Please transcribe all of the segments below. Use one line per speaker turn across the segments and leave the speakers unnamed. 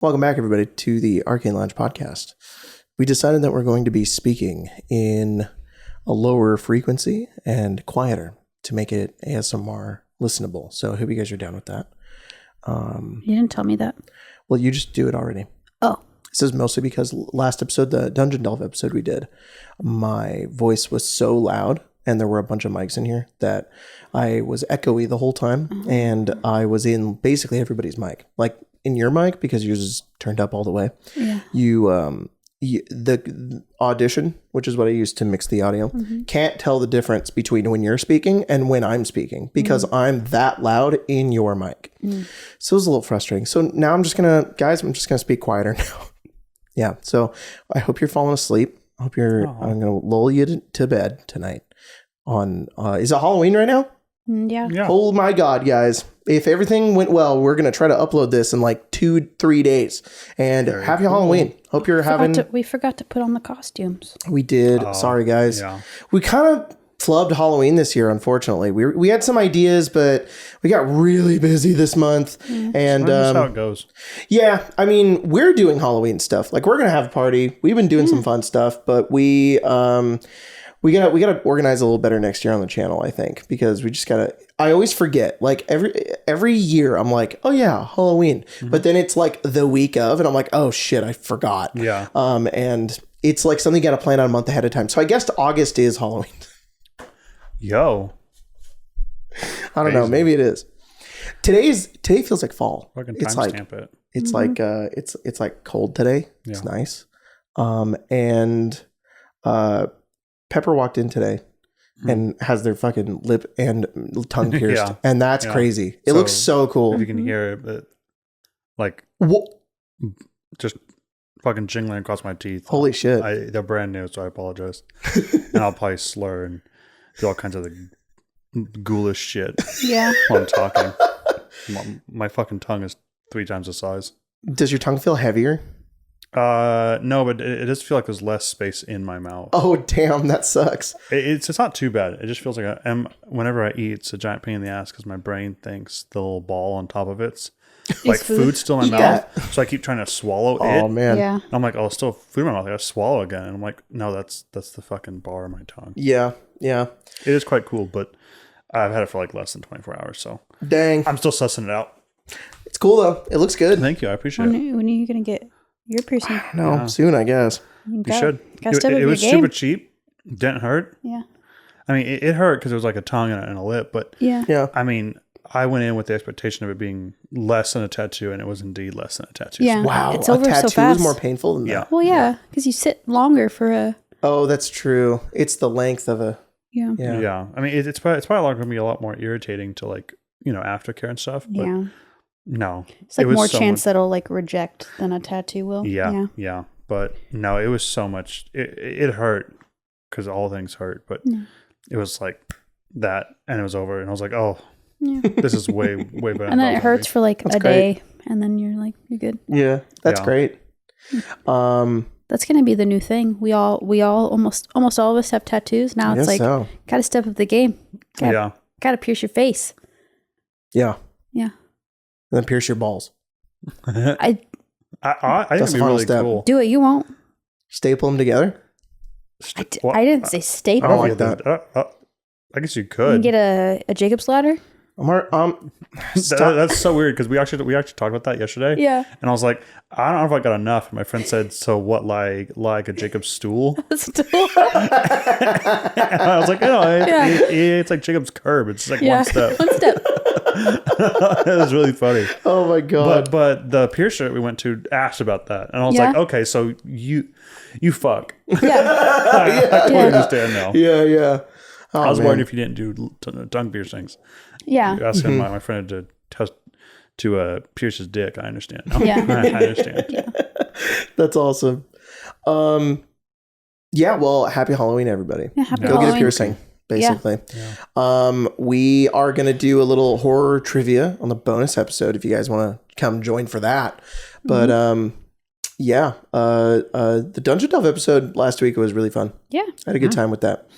Welcome back, everybody, to the Arcane Lounge podcast. We decided that we're going to be speaking in a lower frequency and quieter to make it ASMR listenable. So I hope you guys are down with that.
You didn't tell me that.
Well, you just do it already.
Oh.
This is mostly because last episode, the Dungeon Delve episode we did, my voice was so loud and there were a bunch of mics in here that I was echoey the whole time. Mm-hmm. And I was in basically everybody's mic. Like in your mic, because yours is turned up all the way. Yeah. The Audition, which is what I use to mix the audio, can't tell the difference between when you're speaking and when I'm speaking because I'm that loud in your mic. So it was a little frustrating. So now I'm just going to speak quieter now. Yeah. So I hope you're falling asleep. I'm going to lull you to bed tonight on, is it Halloween right now?
Yeah.
Oh my God, guys. If everything went well, we're going to try to upload this in like 2-3 days. And happy Halloween. Hope you're
We forgot to put on the costumes.
We did. Sorry, guys. Yeah. We kind of flubbed Halloween this year, unfortunately. We had some ideas, but we got really busy this month. And
that's how it goes.
Yeah. I mean, we're doing Halloween stuff. Like, we're going to have a party. We've been doing some fun stuff, but we gotta organize a little better next year on the channel, I think, because we just gotta. I always forget. Like every year, I'm like, oh yeah, Halloween, but then it's like the week of, and I'm like, oh shit, I forgot.
Yeah.
And it's like something you gotta plan out a month ahead of time. So I guess August is Halloween.
Yo.
I don't know. Maybe it is. Today feels like fall.
Fucking
it's like
timestamp it.
It's like it's like cold today. Yeah. It's nice. And Pepper walked in today and has their fucking lip and tongue pierced. And that's crazy. It looks so cool.
If you can hear it, but like just fucking jingling across my teeth.
Holy shit.
They're brand new, so I apologize. And I'll probably slur and do all kinds of the ghoulish shit while I'm talking. My fucking tongue is 3 times the size.
Does your tongue feel heavier?
No, but it does feel like there's less space in my mouth.
Oh, damn, that sucks.
It's not too bad. It just feels like whenever I eat, it's a giant pain in the ass because my brain thinks the little ball on top of it's like food still in my mouth. So I keep trying to swallow it.
Oh, man.
Yeah.
I'm like, oh, still food in my mouth. I gotta swallow again. And I'm like, no, that's the fucking bar of my tongue.
Yeah. Yeah.
It is quite cool, but I've had it for like less than 24 hours. So
dang,
I'm still sussing it out.
It's cool though. It looks good.
Thank you. I appreciate it.
When are you going to get your piercing?
No, soon, I guess.
You should. It was super cheap. Didn't hurt.
Yeah.
I mean, it hurt because it was like a tongue and a lip, but
yeah.
I mean, I went in with the expectation of it being less than a tattoo, and it was indeed less than a tattoo.
Yeah.
Wow.
It's over so fast.
A tattoo is more painful than that.
Well, yeah, because you sit longer for a...
Oh, that's true. It's the length of a...
Yeah. I mean, it's probably going to be a lot more irritating to like, aftercare and stuff. But no.
It's like more chance that it'll like reject than a tattoo will.
Yeah. But no, it was so much. It hurt because all things hurt. But it was like that and it was over. And I was like, oh, this is way better.
And then it hurts for like a day. And then you're like, you're good.
Yeah, that's great.
That's going to be the new thing. We all almost all of us have tattoos. Now it's like, got to step up the game. Got to pierce your face.
Yeah.
Yeah.
And then pierce your balls.
I think it'd be really cool.
Do it. You won't.
Staple them together?
I didn't say staple.
I don't like that.
I guess you could.
You can get a Jacob's ladder.
That's so weird because we actually talked about that yesterday.
Yeah.
And I was like, I don't know if I got enough. And my friend said, so what, like a Jacob's stool?
A stool.
And I was like, it's like Jacob's curb. It's like one step.
One step.
It was really funny.
Oh my God.
But the piercer we went to asked about that. And I was like, okay, so you fuck.
Yeah.
I totally understand now.
Yeah.
I was worried if you didn't do tongue piercings.
Yeah.
You're asking my friend to pierce his dick. I understand.
Yeah.
I understand.
Yeah.
That's awesome. Yeah, well, happy Halloween, everybody.
Yeah, happy Halloween.
Go get a piercing, basically.
Yeah.
We are going to do a little horror trivia on the bonus episode if you guys want to come join for that. But the Dungeon Delve episode last week was really fun.
Yeah.
I had a good time with that.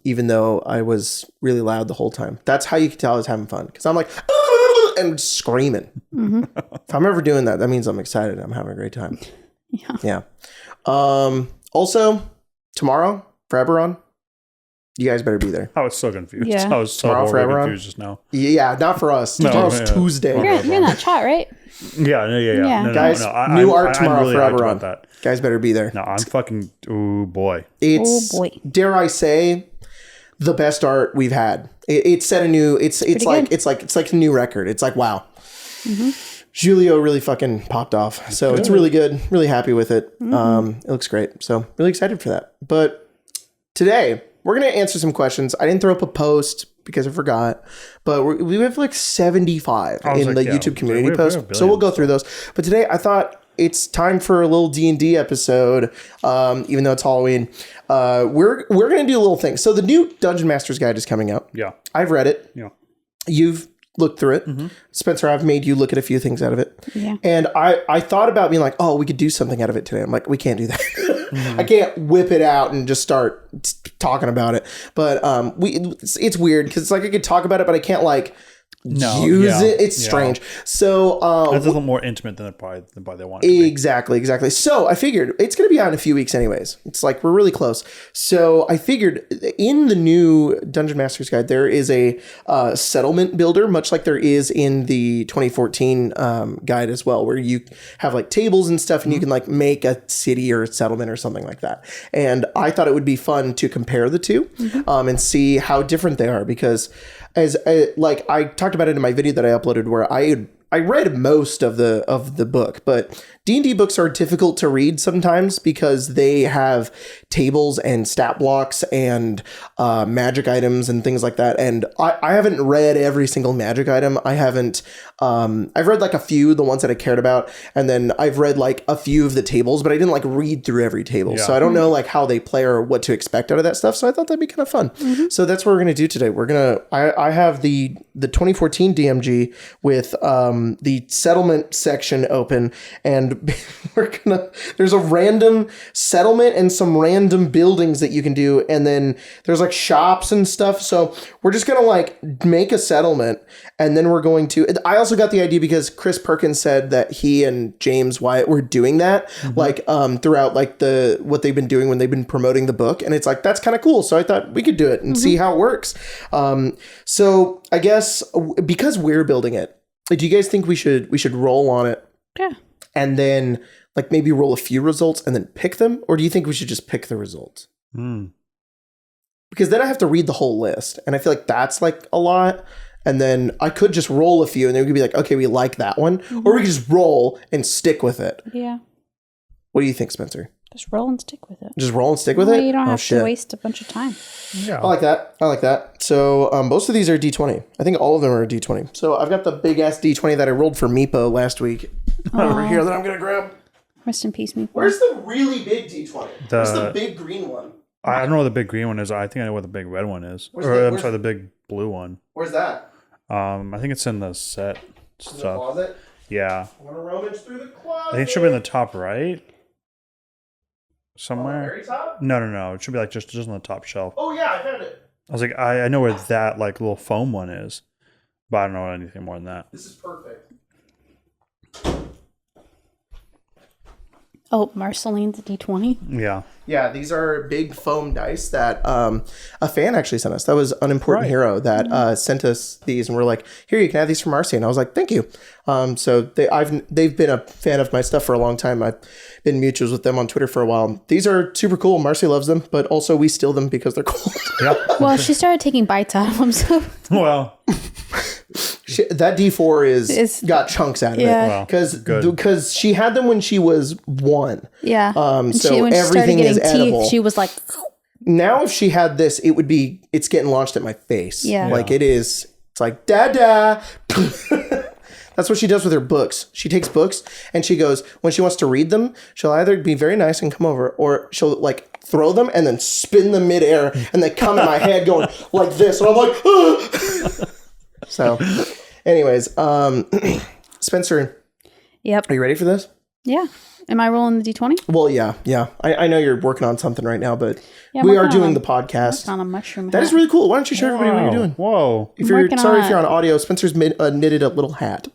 Even though I was really loud the whole time. That's how you could tell I was having fun. Because I'm like, and screaming. Mm-hmm. If I'm ever doing that, that means I'm excited. I'm having a great time. Yeah. Also, tomorrow, for Eberron, you guys better be there.
I was so confused.
Yeah.
I was so confused just now.
Yeah, not for us. Tomorrow's Tuesday.
You're in that chat, right?
Yeah. No,
guys, new art tomorrow for Eberron. That. Guys better be there.
No, I'm fucking. Oh boy.
It's dare I say, the best art we've had. It set a new. It's like a new record. It's like wow. Mm-hmm. Julio really fucking popped off. So it's really good. Really happy with it. Mm-hmm. It looks great. So really excited for that. But today we're going to answer some questions. I didn't throw up a post because I forgot, but we have like 75 in the YouTube community post. So we'll go through those. But today I thought it's time for a little D&D episode. Even though it's Halloween, we're going to do a little thing. So the new Dungeon Master's Guide is coming out.
Yeah.
I've read it. Yeah. You've looked through it. Mm-hmm. Spencer, I've made you look at a few things out of it. Yeah. And I thought about being like, oh, we could do something out of it today. I'm like, we can't do that. Mm-hmm. I can't whip it out and just start talking about it. But it's weird because it's like I could talk about it, but I can't like use it. It's strange. So
that's a little more intimate than they want it
to be. Exactly. So I figured it's going to be out in a few weeks anyways. It's like we're really close. So I figured in the new Dungeon Master's Guide there is a settlement builder, much like there is in the 2014 guide as well, where you have like tables and stuff and you can like make a city or a settlement or something like that. And I thought it would be fun to compare the two and see how different they are, because as I talked about it in my video that I uploaded, where I read most of the book, but D&D books are difficult to read sometimes because they have tables and stat blocks and magic items and things like that. And I haven't read every single magic item. I haven't. I've read like a few, the ones that I cared about, and then I've read like a few of the tables, but I didn't like read through every table. Yeah. So I don't know like how they play or what to expect out of that stuff. So I thought that'd be kind of fun. Mm-hmm. So that's what we're gonna do today. I have the 2014 DMG with the settlement section open, and there's a random settlement and some random buildings that you can do, and then there's like shops and stuff. So we're just gonna like make a settlement, and then we're going to. I also got the idea because Chris Perkins said that he and James Wyatt were doing that like throughout like what they've been doing when they've been promoting the book, and it's like that's kind of cool. So I thought we could do it and see how it works. So I guess because we're building it, do you guys think we should roll on it?
Yeah.
And then like maybe roll a few results and then pick them? Or do you think we should just pick the results? Because then I have to read the whole list. And I feel like that's like a lot. And then I could just roll a few and then we could be like, okay, we like that one. Mm-hmm. Or we could just roll and stick with it.
Yeah.
What do you think, Spencer?
Just roll and stick with it.
Just roll and stick with it?
You don't have to waste a bunch of time.
Yeah. I like that. So most of these are D20. I think all of them are D20. So I've got the big ass D20 that I rolled for Meepo last week over here that I'm going to grab.
Rest in peace, Meepo.
Where's the really big D20? Where's the big green one?
I don't know what the big green one is. I think I know what the big red one is. The big blue one.
Where's that?
I think it's in the set stuff.
In the closet?
Yeah.
I'm going to rummage through the closet.
I think it should be in the top right. Somewhere.
On the very top?
No. It should be like just on the top shelf.
Oh yeah, I found it.
I was like, I know where that like little foam one is, but I don't know anything more than that.
This is perfect.
Oh, Marceline's D20?
Yeah.
Yeah, these are big foam dice that a fan actually sent us. That was Unimportant Hero that sent us these, and we're like, here, you can have these from Marcy. And I was like, thank you. So they've been a fan of my stuff for a long time. I've been mutuals with them on Twitter for a while. These are super cool. Marcy loves them, but also we steal them because they're cool.
Yeah.
Well, she started taking bites out of them. So.
Well.
That D4 got chunks out of it because she had them when she was 1.
Yeah.
So everything is edible.
She was like.
Now, if she had this, it's getting launched at my face.
Yeah.
Like it's like Dada. That's what she does with her books. She takes books and she goes, when she wants to read them, she'll either be very nice and come over, or she'll like throw them and then spin them midair and they come in my head going like this, and I'm like, ah! So. Anyways, Spencer.
Yep.
Are you ready for this?
Yeah. Am I rolling the D20?
Well, yeah. I know you're working on something right now, but we are doing the podcast.
On a mushroom hat.
That is really cool. Why don't you show everybody what you're doing?
Whoa.
If you're on audio, Spencer's knitted a little hat.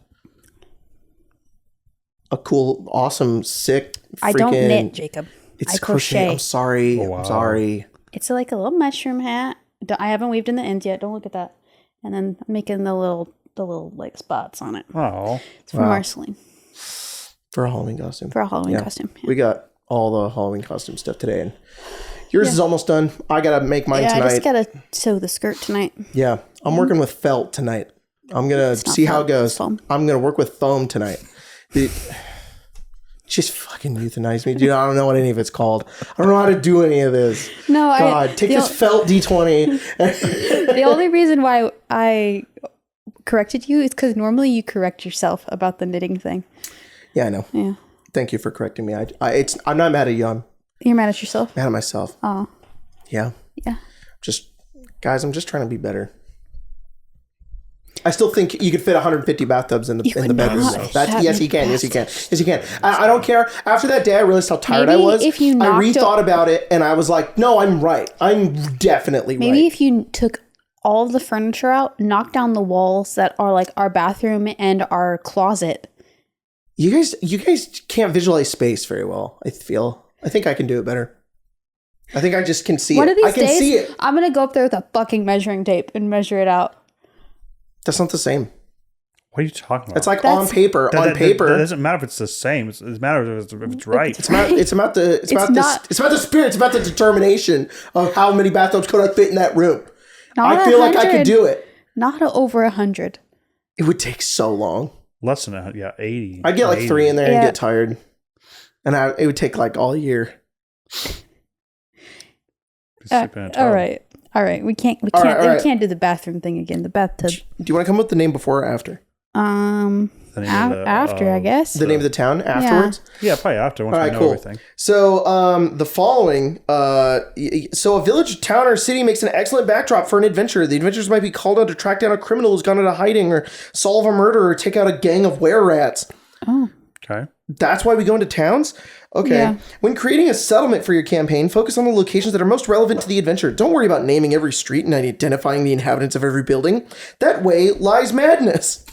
A cool, awesome, sick,
I don't knit, Jacob.
I crochet. I'm sorry. Oh, wow. I'm sorry.
It's like a little mushroom hat. I haven't weaved in the ends yet. Don't look at that. And then I'm making the little like spots on it.
Oh.
It's from Marceline.
For a Halloween costume.
Yeah.
We got all the Halloween costume stuff today. And yours is almost done. I got to make mine tonight.
I just got to sew the skirt tonight.
Yeah. I'm working with felt tonight. I'm going to see how it goes. I'm going to work with foam tonight. Just fucking euthanize me, dude. I don't know what any of it's called. I don't know how to do any of this.
No,
take this felt D20.
The only reason why I corrected you is because normally you correct yourself about the knitting thing.
Yeah, I know.
Yeah.
Thank you for correcting me. I'm not mad at you.
You're mad at yourself?
Mad at myself.
Oh.
Yeah.
Yeah.
Guys, I'm just trying to be better. I still think you could fit 150 bathtubs in the bedroom. Yes, you can. Yes, you can. I don't care. After that day, I realized how tired I was. I rethought about it, and I was like, no, I'm right. I'm definitely right.
Maybe if you took all of the furniture out, knock down the walls that are like our bathroom and our closet.
You guys can't visualize space very well, I feel. I think I can do it better. I think I just can see it.
One of these
I can
days,
see it.
I'm going to go up there with a fucking measuring tape and measure it out.
That's not the same.
What are you talking about?
It's like on paper. That
doesn't matter if it's the same. It matters if it's right.
It's about the spirit. It's about the determination of how many bathtubs could I fit in that room. I feel like I could do it.
Not over 100.
It would take so long.
Less than that. Yeah, 80.
I'd get like
80.
3 in there and get tired. And it would take like all year.
All right. We can't do the bathroom thing again. The bathtub.
Do you want to come up with the name before or after?
After, I guess.
The name of the town afterwards?
Yeah, probably after once we know everything.
So the following, so a village, town, or city makes an excellent backdrop for an adventure. The adventurers might be called out to track down a criminal who's gone into hiding, or solve a murder, or take out a gang of were-rats.
Oh.
Okay.
That's why we go into towns? Okay. Yeah. When creating a settlement for your campaign, focus on the locations that are most relevant to the adventure. Don't worry about naming every street and identifying the inhabitants of every building. That way lies madness.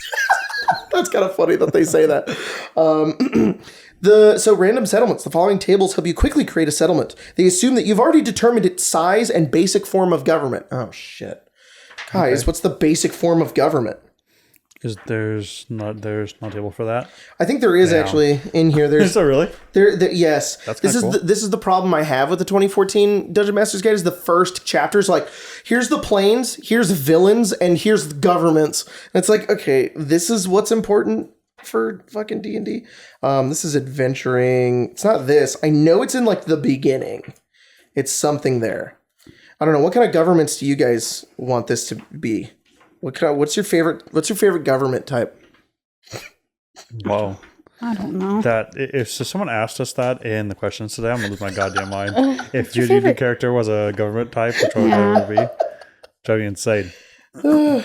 That's kind of funny that they say that. So random settlements. The following tables help you quickly create a settlement. They assume that you've already determined its size and basic form of government. Oh, shit. Guys, What's the basic form of government?
There's not a table for that?
I think there is actually in here.
Is there really?
Yes.
That's cool.
This is the problem I have with the 2014 Dungeon Master's Guide is the first chapter's like, here's the planes, here's villains, and here's the governments. And it's like, okay, this is what's important for fucking D&D. This is adventuring. It's not this. I know it's in like the beginning. It's something there. I don't know. What kind of governments do you guys want this to be? What's your favorite government type?
Whoa.
I don't know.
That if someone asked us that in the questions today, I'm gonna lose my goddamn mind. If your D&D character was a government type, which one would it be? Drive me insane. I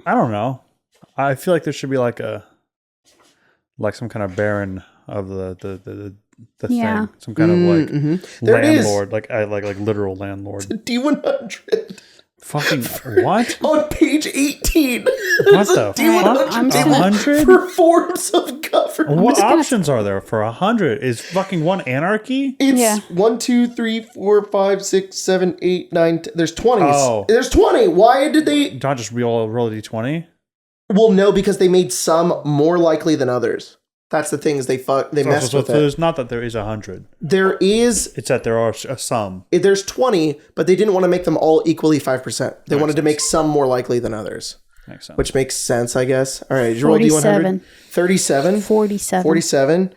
don't know. I feel like there should be like some kind of baron of the thing, some kind of like landlord, like literal landlord.
It's a D100.
Fucking what?
On page 18.
What the fuck? 100
for forms of government.
What options are there for 100? Is fucking one anarchy?
It's 1, 2, 3, 4, 5, 6, 7, 8, 9. There's 20s.
Oh.
There's 20. Why did they
not just roll a D20?
Well, no, because they made some more likely than others. That's the thing is they messed with it.
It's not that there is 100.
There is.
It's that there are some.
There's 20, but they didn't want to make them all equally 5%. They wanted to make some more likely than others.
Makes sense.
Which makes sense, I guess. All right, did you roll D100? 37. 47.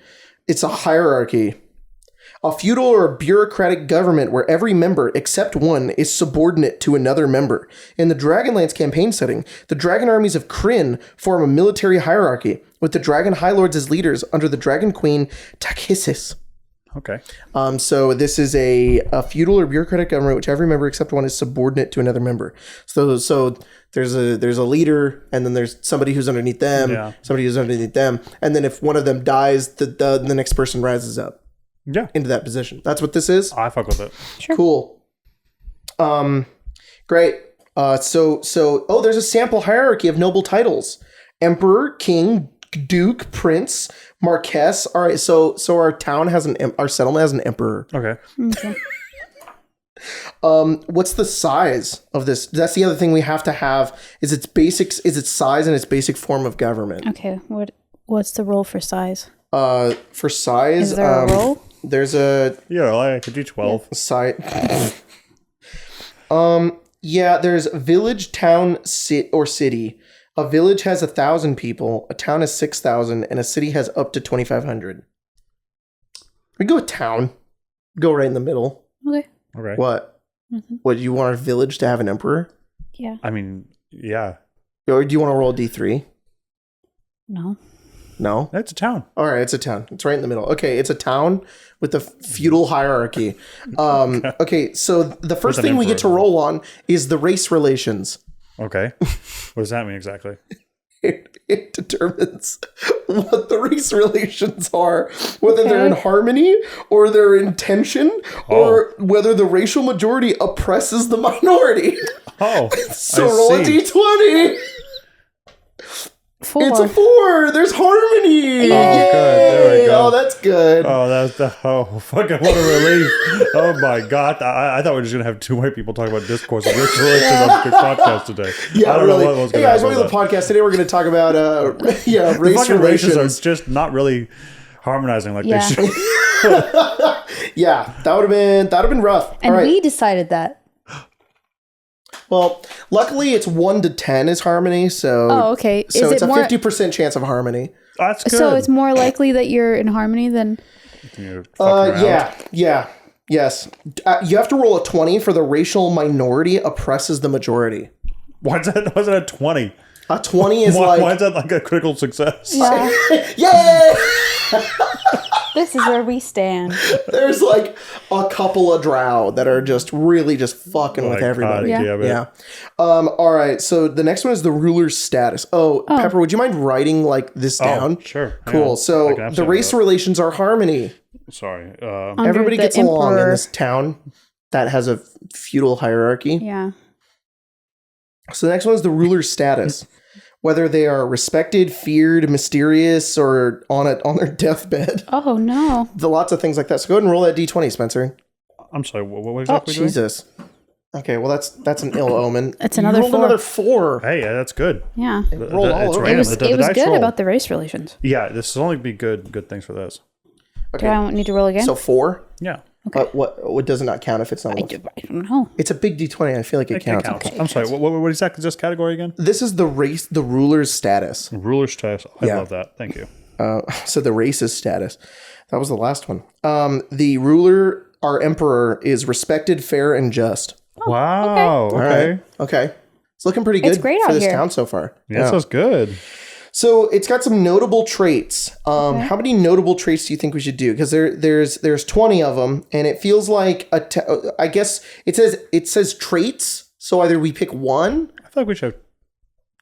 It's a hierarchy. A feudal or a bureaucratic government where every member, except one, is subordinate to another member. In the Dragonlance campaign setting, the dragon armies of Kryn form a military hierarchy, with the dragon high lords as leaders under the dragon queen Takhisis.
Okay.
So this is a feudal or bureaucratic government, which every member except one is subordinate to another member. So there's a leader, and then there's somebody who's underneath them, somebody who's underneath them, and then if one of them dies, the next person rises up.
Yeah.
Into that position. That's what this is.
I fuck with it.
Sure.
Cool. Great. So there's a sample hierarchy of noble titles: emperor, king, duke, prince, marquess. All right. So our town has our settlement has an emperor.
Okay.
What's the size of this? That's the other thing we have to have is its basics, is its size and its basic form of government.
Okay. What's the role for size?
For size,
is there a role?
There's a
like a D12
side. Yeah, there's village, town, city. A village has 1,000 people, a town has 6,000, and a city has up to 2,500. We go with town. Go right in the middle.
Okay.
What? Mm-hmm. What, do you want our village to have an emperor?
Yeah.
I mean, yeah.
Or do you want to roll a D3? No?
It's a town.
All right, it's a town. It's right in the middle. Okay, it's a town with a feudal hierarchy. Okay, so the first thing we get to roll on is the race relations.
Okay. What does that mean exactly?
It determines what the race relations are, whether they're in harmony or they're in tension, or whether the racial majority oppresses the minority. So roll a D20.
4.
It's a 4. There's harmony.
Oh, good. There we go.
Oh, that's good.
Fucking what a relief. Oh my God. I thought we were just going to have two white people talk about discourse and race relations on the podcast today.
Yeah,
I don't
really.
know what was
Hey
going
guys, welcome to the podcast. Today we're going to talk about race relations.
Are just not really harmonizing like they should.
Yeah, that would have been rough.
And we decided that.
Well, luckily it's 1 to 10 is harmony, so
okay.
So it's a 50% chance of harmony.
That's good.
So it's more likely that you're in harmony than.
Yes. You have to roll a 20 for the racial minority oppresses the majority.
Why is that a 20?
A 20 is
why is that like a critical success?
Yeah.
Yay!
This is where we stand.
There's like a couple of drow that are just really just fucking with everybody. Yeah. All right. So the next one is the ruler's status. Oh, Pepper, would you mind writing like this down?
Sure.
Cool. So the race relations are harmony.
Sorry.
Everybody gets along in this town that has a feudal hierarchy.
Yeah.
So the next one is the ruler's status. Whether they are respected, feared, mysterious, or on their deathbed.
Oh, no.
Lots of things like that. So go ahead and roll that D20, Spencer.
I'm sorry, what exactly
doing? Jesus. Okay, well, that's an ill omen.
That's another 4.
Another 4.
Hey, that's good.
Yeah.
Roll all over.
It was good about the race relations.
Yeah, this will only be good things for this.
Okay.
Do I need to roll again?
So 4?
Yeah.
Okay. What does it not count if it's not?
I don't know.
It's a big D20. I feel like it counts.
Okay.
I'm sorry. What exactly is this category again?
This is the ruler's status.
Ruler's status. I love that. Thank you.
So the race's status. That was the last one. The ruler, our emperor, is respected, fair, and just.
Wow. Okay.
All right. Okay. It's looking pretty good for this town so far.
Yeah, that sounds good.
So it's got some notable traits. How many notable traits do you think we should do? Because there's 20 of them, and it feels like I guess it says traits. So either we pick one.
I feel like we should have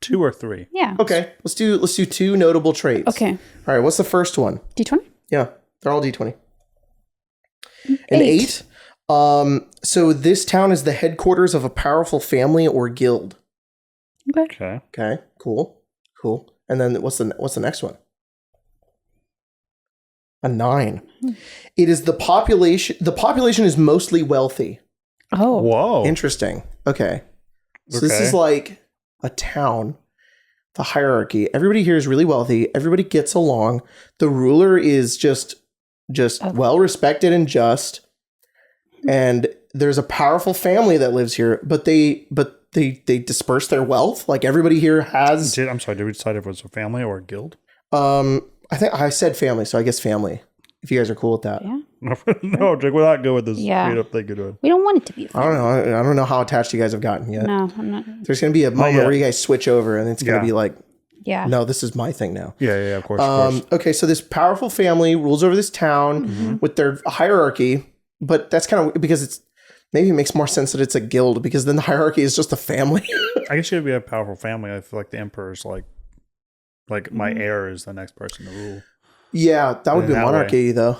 2 or 3.
Yeah.
Okay. Let's do 2 notable traits.
Okay.
All right. What's the first one?
D20.
Yeah, they're all D20. An 8. So this town is the headquarters of a powerful family or guild.
Okay.
Okay. Cool. And then what's the next one? A 9. It is the population. The population is mostly wealthy.
Oh.
Whoa.
Interesting. Okay. So this is like a town. The hierarchy. Everybody here is really wealthy. Everybody gets along. The ruler is just well respected and just. And there's a powerful family that lives here, but they disperse their wealth. Like everybody here has.
I'm sorry. Did we decide if it was a family or a guild?
I think I said family, so I guess family. If you guys are cool with that.
Yeah.
No, Jake, we're not good with this
straight
up thing you're doing.
We don't want it to be a family.
I don't know how attached you guys have gotten yet.
No, I'm not.
There's going to be a moment where you guys switch over and it's going to be like
Yeah.
No, this is my thing now.
Yeah, of course. Of course.
Okay, so this powerful family rules over this town with their hierarchy, but that's kind of because it's maybe it makes more sense that it's a guild because then the hierarchy is just a family.
I guess you would be a powerful family. I feel like the emperor's like my heir is the next person to rule.
Yeah, that would be monarchy though.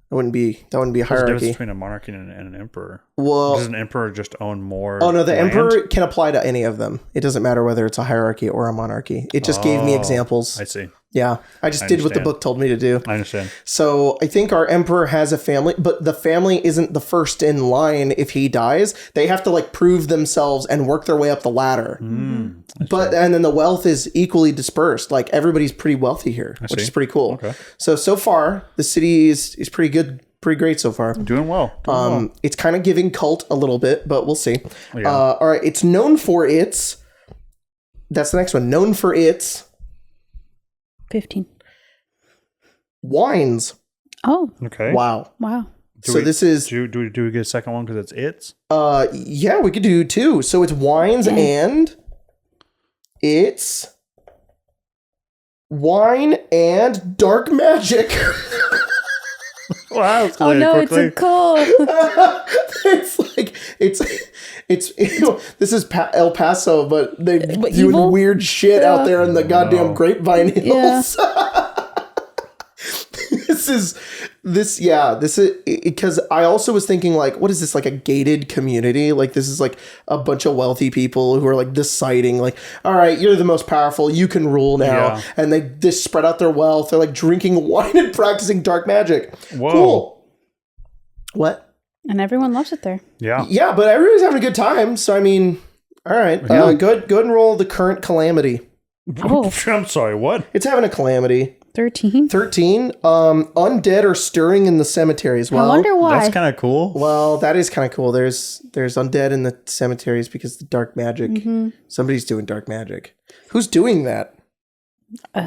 That wouldn't be a hierarchy.
There's a difference between a monarchy and an emperor.
Well,
does an emperor just own more?
Oh no, the
land?
emperor can apply to any of them. It doesn't matter whether it's a hierarchy or a monarchy. It just gave me examples.
I see.
Yeah, I just did what the book told me to do.
I understand.
So I think our emperor has a family, but the family isn't the first in line if he dies. They have to like prove themselves and work their way up the ladder. And then the wealth is equally dispersed. Like everybody's pretty wealthy here, which is pretty cool.
Okay.
So far the city is pretty good. Pretty great so far.
Doing well.
It's kind of giving cult a little bit, but we'll see.
Yeah.
All right. It's known for its. That's the next one. Known for its
15
wines.
Oh.
Okay.
Wow. This is.
Do we get a second one because it's?
Yeah, we could do two. So it's wines and it's wine and dark magic.
Wow!
Oh no, quickly. It's a cult.
it's this is El Paso, but they're doing weird shit out there in the goddamn grapevine hills. Yeah. This is because I also was thinking like, what is this, like a gated community? Like this is like a bunch of wealthy people who are like deciding like, all right, you're the most powerful, you can rule now. And they just spread out their wealth. They're like drinking wine and practicing dark magic.
Whoa.
Cool. What?
And everyone loves it there.
Yeah. Yeah, but everybody's having a good time. So I mean, all right. Go ahead and roll the current calamity.
Oh. I'm sorry, what?
It's having a calamity.
13.
Undead are stirring in the cemeteries. Well,
I wonder why.
That's kind of cool.
Well, that is kind of cool. There's undead in the cemeteries because the dark magic. Somebody's doing dark magic. Who's doing that?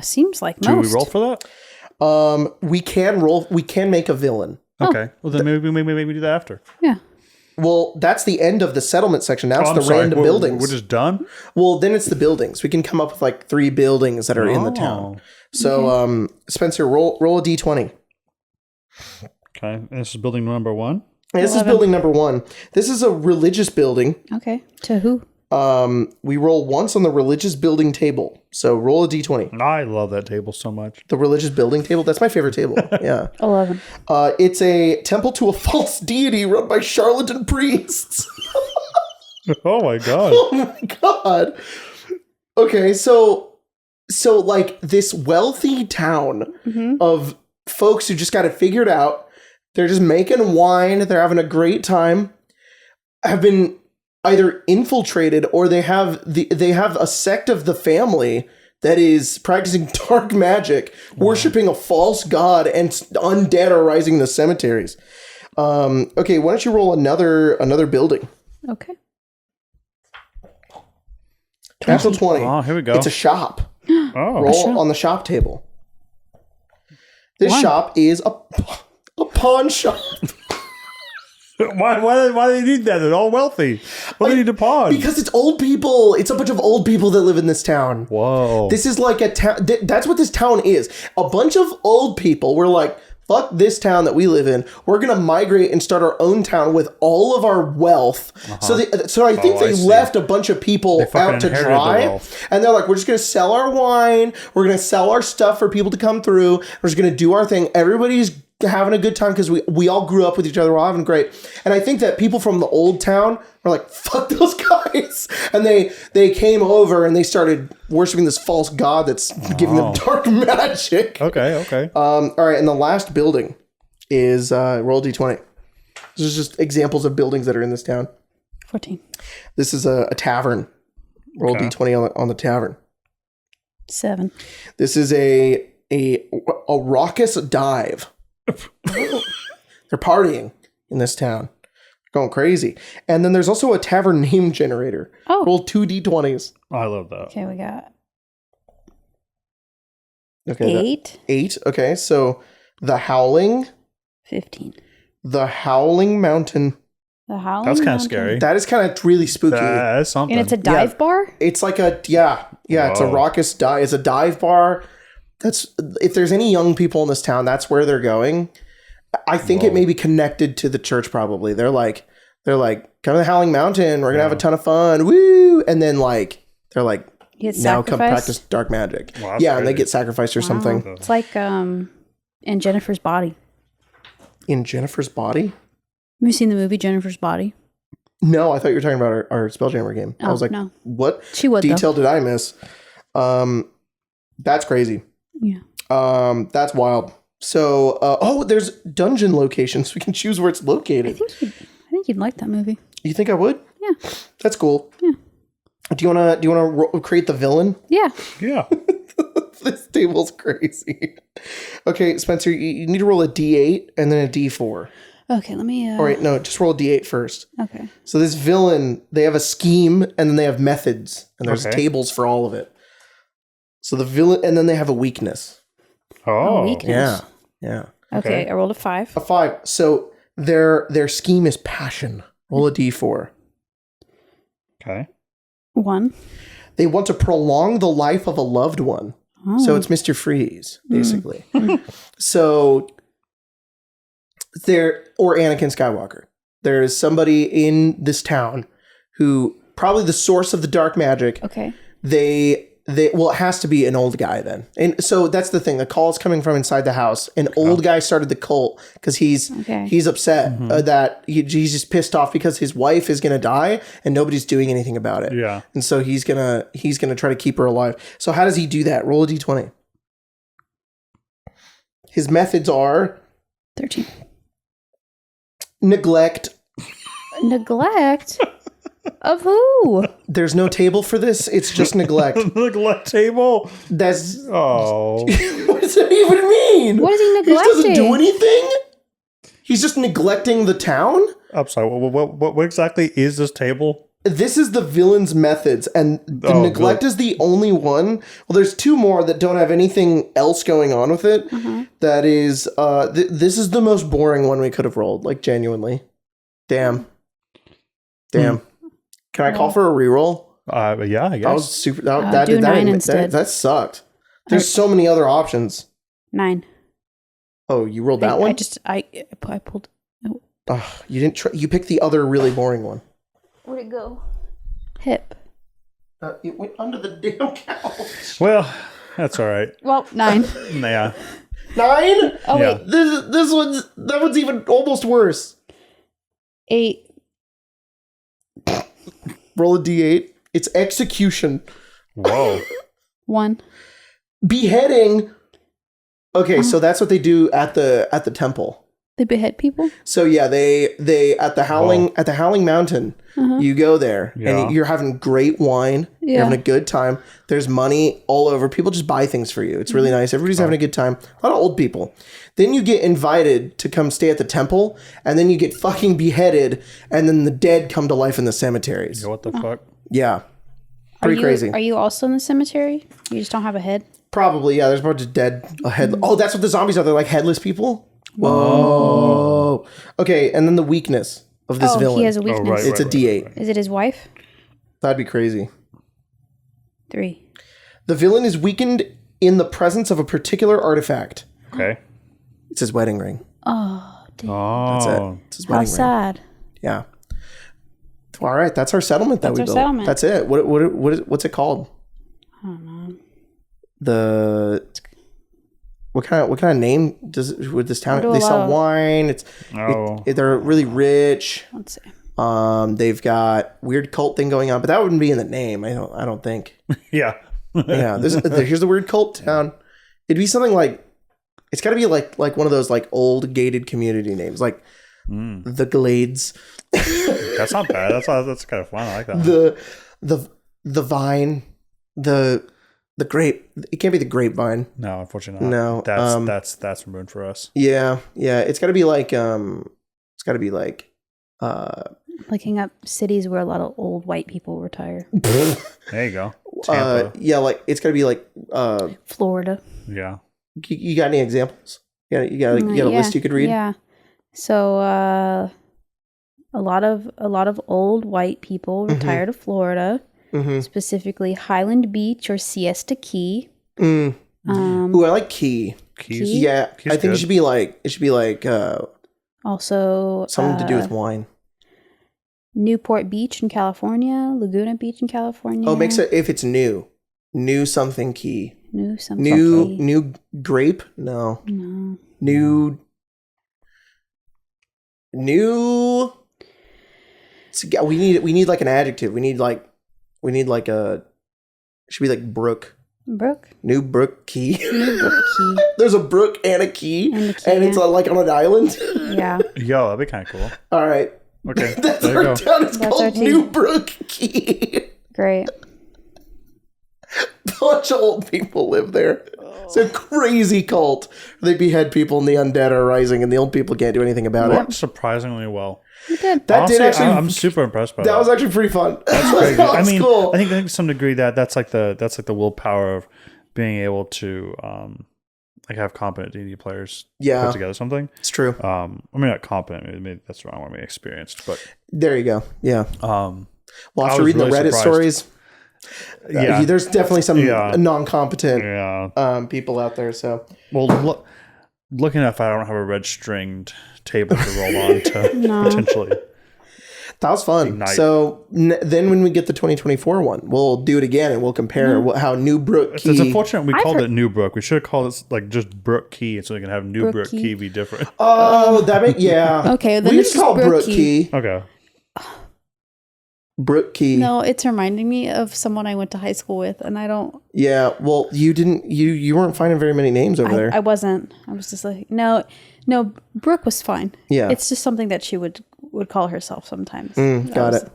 Seems like most.
Do we roll for that?
We can roll. We can make a villain.
Okay. Well, then maybe we do that after.
Yeah.
Well, that's the end of the settlement section. Now it's the random buildings.
We're just done?
Well, then it's the buildings. We can come up with like 3 buildings that are in the town. So, Spencer, roll a d20.
Okay. And this is building number 1?
This is building number 1. This is a religious building.
Okay. To who?
We roll once on the religious building table. So roll a d20.
I love that table so much.
The religious building table? That's my favorite table. Yeah.
11.
It's a temple to a false deity run by charlatan priests.
Oh my god.
Oh my god. Okay, so like this wealthy town of folks who just got it figured out. They're just making wine. They're having a great time. Have been either infiltrated or they have a sect of the family that is practicing dark magic, worshiping a false god, and undead are rising in the cemeteries. Okay, why don't you roll another building?
Okay.
Natural 20.
Oh, here we go.
It's a shop.
Oh,
roll on the shop table. This shop is a pawn shop.
Why do they need that? They're all wealthy. What do they need to pawn?
Because it's old people. It's a bunch of old people that live in this town.
Whoa.
This is like a town. That's what this town is. A bunch of old people were like, fuck this town that we live in. We're going to migrate and start our own town with all of our wealth. So I think they left a bunch of people out to dry. And they're like, we're just going to sell our wine. We're going to sell our stuff for people to come through. We're just going to do our thing. Everybody's having a good time because we all grew up with each other. We're all having great. And I think that people from the old town were like, fuck those guys. And they came over and they started worshiping this false god that's giving them dark magic.
Okay.
All right. And the last building is roll d20. This is just examples of buildings that are in this town.
14.
This is a tavern. Roll d20 on the tavern.
7.
This is a raucous dive. They're partying in this town. Going crazy. And then there's also a tavern name generator. Roll 2 d20s.
I love that.
Okay, we got
8. 8. Okay, so the Howling.
15.
The Howling Mountain.
The Howling
That's kind of
Mountain?
scary.
That is kind of really spooky.
That's something.
And it's a dive bar?
It's like it's a raucous dive. It's a dive bar. That's if there's any young people in this town, that's where they're going. I think it may be connected to the church. Probably they're like, come to the Howling Mountain. We're gonna have a ton of fun. Woo! And then they're like, now come practice dark magic. Wow, yeah, and they get sacrificed or something.
It's like in Jennifer's Body.
In Jennifer's Body?
Have you seen the movie Jennifer's Body?
No, I thought you were talking about our Spelljammer game. I was like, no. What detail did I miss? That's crazy.
Yeah.
That's wild. So, there's dungeon locations. We can choose where it's located.
I think you'd like that movie.
You think I would?
Yeah.
That's cool. Yeah. Do you wanna create the villain?
Yeah.
Yeah.
This table's crazy. Okay, Spencer, you need to roll a D8 and then a D4.
Okay, let me...
All right, no, just roll a D8 first.
Okay.
So this villain, they have a scheme and then they have methods. And there's tables for all of it. So the villain, and then they have a weakness.
Oh.
Weakness.
Yeah.
Okay, I rolled a 5.
A 5. So their scheme is passion. Roll a D4.
Okay.
1.
They want to prolong the life of a loved one. Oh. So it's Mr. Freeze, basically. So or Anakin Skywalker. There is somebody in this town who probably the source of the dark magic. Okay. It has to be an old guy then. And so that's the thing. The call is coming from inside the house. An old guy started the cult because he's upset that he's just pissed off because his wife is going to die and nobody's doing anything about it.
Yeah.
And so he's gonna try to keep her alive. So how does he do that? Roll a d20. His methods are
13.
Neglect.
Neglect? Of who?
There's no table for this. It's just neglect.
Neglect table?
That's...
Oh.
What does that even mean?
What is he neglecting?
He doesn't do anything? He's just neglecting the town?
I'm sorry. What exactly is this table?
This is the villain's methods, and the neglect is the only one. Well, there's 2 more that don't have anything else going on with it. That is... this is the most boring one we could have rolled, like, genuinely. Damn. Can I call for a reroll?
Yeah, I guess.
That was super. That sucked. There's so many other options.
9.
Oh, you rolled that one?
I pulled.
Oh, you didn't try. You picked the other really boring one.
Where'd it go? Hip.
It went under the damn couch.
Well, that's all right.
Well, 9.
Yeah.
9?
Oh wait,
that one's even almost worse.
8.
Roll a d8. It's execution.
Whoa.
1.
Beheading. Okay, so that's what they do at the temple.
They behead people?
So yeah, they at the Howling Mountain, you go there and you're having great wine. You're having a good time. There's money all over. People just buy things for you. It's really nice. Everybody's having a good time. A lot of old people. Then you get invited to come stay at the temple, and then you get fucking beheaded, and then the dead come to life in the cemeteries.
What the fuck?
Yeah. Pretty crazy.
Are you also in the cemetery? You just don't have a head?
Probably, yeah. There's a bunch of dead head. Oh, that's what the zombies are. They're like headless people? Whoa. Okay, and then the weakness of this villain.
He has a weakness.
It's a D8.
Is it his wife?
That'd be crazy.
3.
The villain is weakened in the presence of a particular artifact.
Okay.
It's his wedding ring.
Oh, damn.
Oh.
That's it. It's his wedding ring.
How sad.
Yeah. All right, that's our settlement that we built.
Settlement.
That's it. What's it called?
I don't
know. What kind of name would this town? They sell wine. They're really rich.
Let's see.
They've got weird cult thing going on, but that wouldn't be in the name. I don't think.
Yeah.
Yeah. Here's the weird cult town. It'd be something like, it's got to be like one of those like old gated community names, like the Glades.
That's not bad. That's kind of fun. I like that.
The vine. The grape. It can't be the grapevine.
No, unfortunately not.
No.
That's ruined for us.
Yeah. It's got to be like
looking up cities where a lot of old white people retire.
There you go. Tampa.
Yeah, like it's got to be like
Florida.
Yeah.
You got any examples? You got a list you could read?
Yeah. So a lot of old white people retired to Florida, specifically Highland Beach or Siesta Key.
Ooh, I like Key.
Keys?
Yeah,
Key's
I think
good.
it should be like
also
something to do with wine.
Newport Beach in California, Laguna Beach in California.
Oh, makes it if it's new something Key.
New something.
New grape? No. New. We need like an adjective. We need like a. It should be like brook.
Brook.
New Brook Key.
New Brook Key.
There's a brook and a key, and it's like on an island.
Yeah.
Yo, that'd be kind of cool.
All right.
Okay.
That's
there
our
you go.
town. It's called New Brook Key.
Great.
A bunch of old people live there. It's a crazy cult. They behead people and the undead are rising and the old people can't do anything about it.
Surprisingly well.
You did.
Honestly, I'm super impressed by that.
That was actually pretty fun.
That's crazy. I mean,
cool.
I think to some degree that's like the willpower of being able to like have competent D&D players put together something.
It's true.
I mean, not competent. Maybe that's the wrong word. Maybe experienced, but
there you go. Yeah.
Well,
after reading the Reddit stories, there's definitely some non-competent people out there. So,
well, looking at if I don't have a red stringed table to roll on to potentially.
That was fun.
Ignite.
So then when we get the 2024 one, we'll do it again and we'll compare how New Brook Key.
It's unfortunate we called it New Brook. We should have called it like just Brook Key so we can have New Brook Key be different.
Oh,
okay, then
we
it's
just call Brook Key.
Okay.
Brook Key.
No, it's reminding me of someone I went to high school with, and I don't.
Yeah, well, you weren't finding very many names over there.
I wasn't. I was just like, no, Brooke was fine.
Yeah, it's
just something that she would call herself sometimes.
Got it.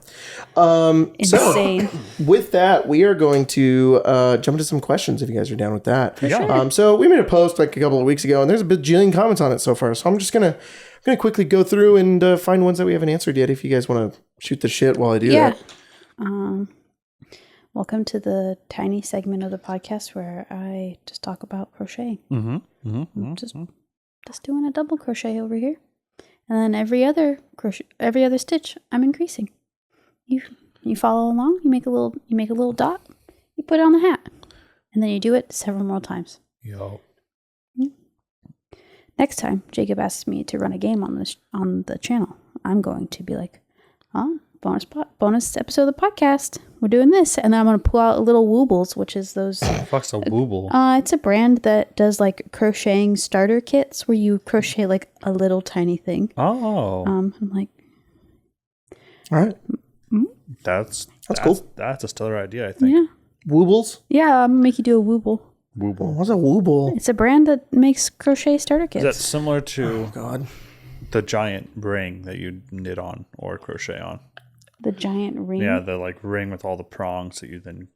Insane.
So with that, we are going to jump into some questions if you guys are down with that.
Sure.
So we made a post like a couple of weeks ago, and there's a bajillion comments on it so far. So I'm just gonna quickly go through and find ones that we haven't answered yet. If you guys want to shoot the shit while I do that.
Welcome to the tiny segment of the podcast where I just talk about crocheting. Just doing a double crochet over here, and then every other stitch I'm increasing. You follow along. You make a little dot. You put it on the hat, and then you do it several more times.
Yo.
Next time Jacob asks me to run a game on the channel, I'm going to be like, "Oh, bonus episode of the podcast. We're doing this," and then I'm going to pull out little Woobles, which is those.
Fuck's a Wooble?
It's a brand that does like crocheting starter kits where you crochet like a little tiny thing.
Oh.
I'm like,
all right.
That's
cool.
That's a stellar idea, I think.
Yeah.
Woobles?
Yeah, I'm gonna make you do a Wooble.
Wooble.
What's a Wooble?
It's a brand that makes crochet starter kits.
Is that similar to
the
giant ring that you knit on or crochet on?
The giant ring?
Yeah, the like ring with all the prongs that you then...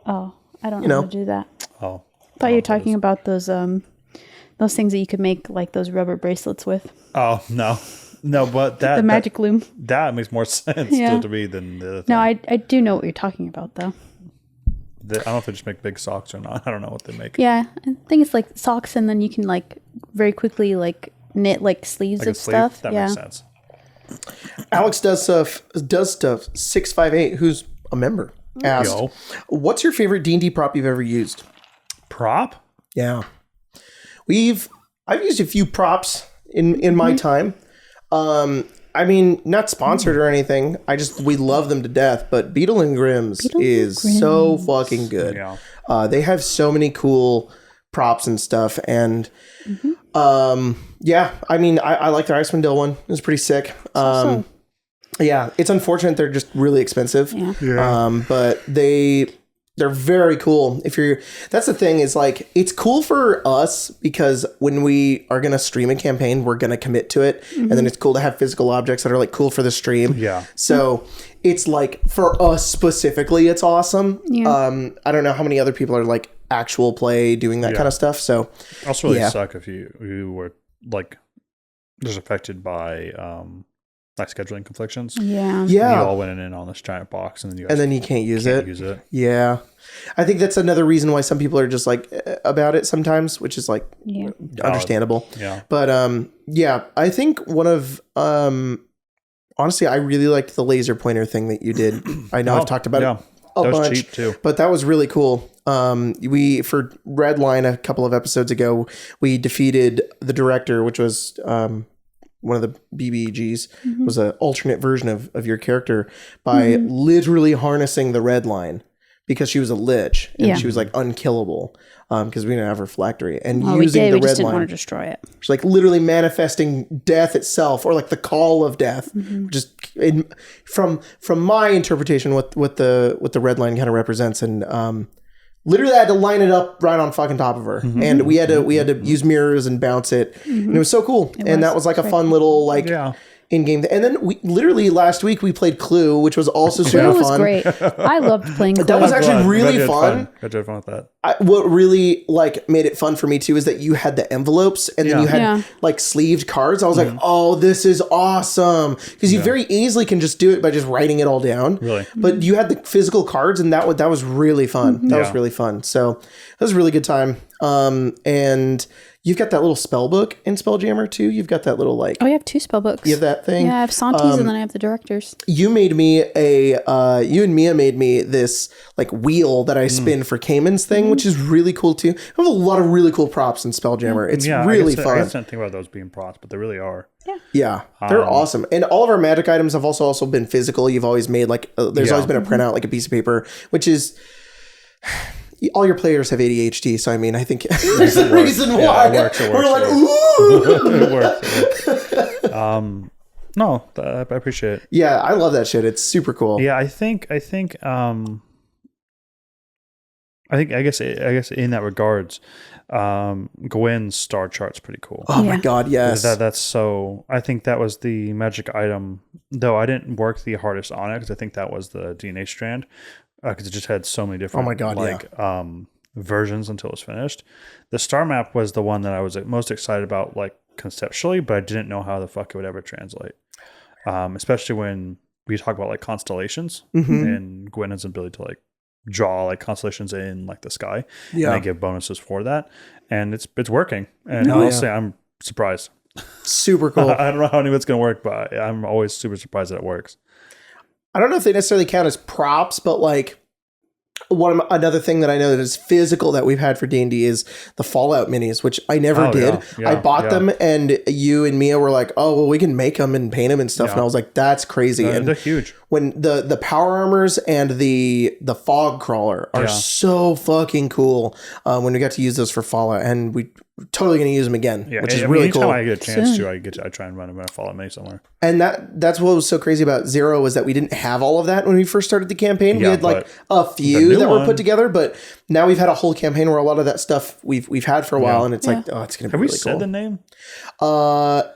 Oh, I don't know how to do that.
Oh.
I thought you were talking about those things that you could make like those rubber bracelets with.
Oh, no. No, but that...
the magic loom.
That makes more sense to me than the other thing.
No, I do know what you're talking about, though.
I don't know if they just make big socks or not. I don't know what they make.
Yeah, I think it's like socks, and then you can like very quickly like knit like sleeves of stuff.
That makes sense.
Alex does stuff 658, who's a member, asked, what's your favorite D&D prop you've ever used?
Prop?
Yeah. I've used a few props in my time. I mean, not sponsored or anything. We love them to death, but Beetle and Grimm's is so fucking good. Yeah. They have so many cool props and stuff. And yeah, I mean, I like their Icewind Dale one. It was pretty sick. Yeah, it's unfortunate they're just really expensive. Yeah. But they're very cool. That's the thing is like, it's cool for us because when we are going to stream a campaign, we're going to commit to it. And then it's cool to have physical objects that are like cool for the stream. Yeah. So it's like for us specifically, it's awesome. Yeah. I don't know how many other people are like actual play doing that kind of stuff. So
also really suck if you were like just affected by, like scheduling conflictions.
Yeah.
You all went in on this giant box and then you
can't use it. Yeah. I think that's another reason why some people are just like about it sometimes, which is like understandable.
Yeah.
But yeah, I think one of our honestly, I really liked the laser pointer thing that you did. I know I've talked about it a
that was
bunch,
cheap too.
but that was really cool. We for Redline a couple of episodes ago, we defeated the director, which was one of the BBGs, was an alternate version of your character by literally harnessing the red line because she was a lich and she was like unkillable because we didn't have her phylactery and using the
we
red
just didn't
line.
want to destroy it.
She's like literally manifesting death itself, or like the call of death. Just from my interpretation, what the red line kind of represents, and literally I had to line it up right on fucking top of her, and we had to use mirrors and bounce it, and it was so cool. That was like a fun little like in-game. And then we literally last week we played Clue, which was also super
Clue was
fun.
great. I loved playing Clue.
That was actually really fun.
Got fun with that.
What really like made it fun for me too is that you had the envelopes and then you had like sleeved cards. I was like, oh, this is awesome, because you very easily can just do it by just writing it all down.
Really,
but you had the physical cards, and that was really fun. That was really fun. So that was a really good time. And you've got that little spell book in Spelljammer too. You've got that little like.
Oh, you have 2 spell books.
You have that thing.
Yeah, I have Santi's and then I have the directors.
You made me you and Mia made me this like wheel that I spin for Cayman's thing, which is really cool too. I have a lot of really cool props in Spelljammer. It's really fun.
I didn't think about those being props, but they really are.
Yeah, they're awesome. And all of our magic items have also been physical. You've always made like, there's always been a printout, like a piece of paper, which is... all your players have ADHD, so I mean, I think there's a reason why
it works,
we're like,
ooh. It works. No, I appreciate it.
Yeah, I love that shit. It's super cool.
Yeah, I guess in that regards, Gwen's star chart's pretty cool.
Oh my god, yes.
That's so. I think that was the magic item, though I didn't work the hardest on it because I think that was the DNA strand. Because it just had so many different versions until it was finished. The star map was the one that I was most excited about, like conceptually, but I didn't know how the fuck it would ever translate. Especially when we talk about like constellations and Gwyneth's ability to like draw like constellations in like the sky. Yeah, and I give bonuses for that, and it's working. And honestly, I'm surprised. Super cool. I don't know how anyone's gonna work, but I'm always super surprised that it works.
I don't know if they necessarily count as props, but like another thing that I know that is physical that we've had for D&D is the Fallout minis, which I never did. I bought them, and you and Mia were like, "Oh, well, we can make them and paint them and stuff." And I was like, "That's crazy!" And
they're huge.
When the power armors and the fog crawler are so fucking cool. When we got to use those for Fallout, and we totally going to use them again, which is really cool.
Anytime I get a chance to, I try and run them in a Fallout mini somewhere.
And that's what was so crazy about Zero, was that we didn't have all of that when we first started the campaign. We had like a few that were put together, but now we've had a whole campaign where a lot of that stuff we've had for a while, and it's like, oh, it's going to be really cool.
Have we said the name?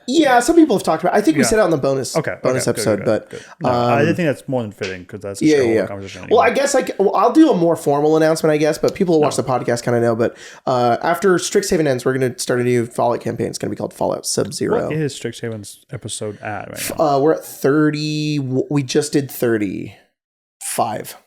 Yeah, some people have talked about it. I think we said it on the bonus episode, but
I think that's more than fitting because that's a conversation. Anyway.
Well, I guess I'll do a more formal announcement, I guess, but people who watch the podcast kind of know. But after Strixhaven ends, we're going to start a new Fallout campaign. It's going to be called Fallout Sub-Zero.
What is Strixhaven's episode at right now?
We're at 30. We just did 35.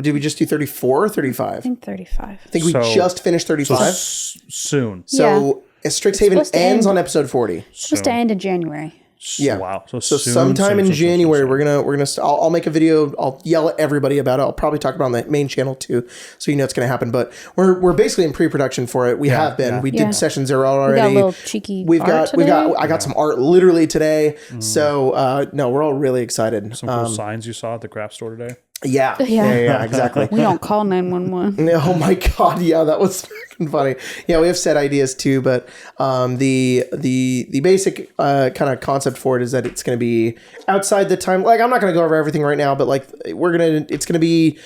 Did we just do 34 or 35? I
think 35.
I think we just finished 35.
Soon.
So Strixhaven ends on episode 40.
It's supposed to end in January.
Yeah.
Wow.
So sometime in January, we're gonna. I'll make a video. I'll yell at everybody about it. I'll probably talk about it on the main channel too, so you know it's gonna happen. But we're basically in pre-production for it. We have been. Yeah. We did session 0 already. We got a little
cheeky.
I got some art literally today. So no, we're all really excited.
Some cool signs you saw at the craft store today.
Yeah, exactly.
We don't call 911.
Oh my god, yeah, that was fucking funny. Yeah, we have set ideas too, but the basic kind of concept for it is that it's going to be outside the time. Like, I'm not going to go over everything right now, but like it's going to be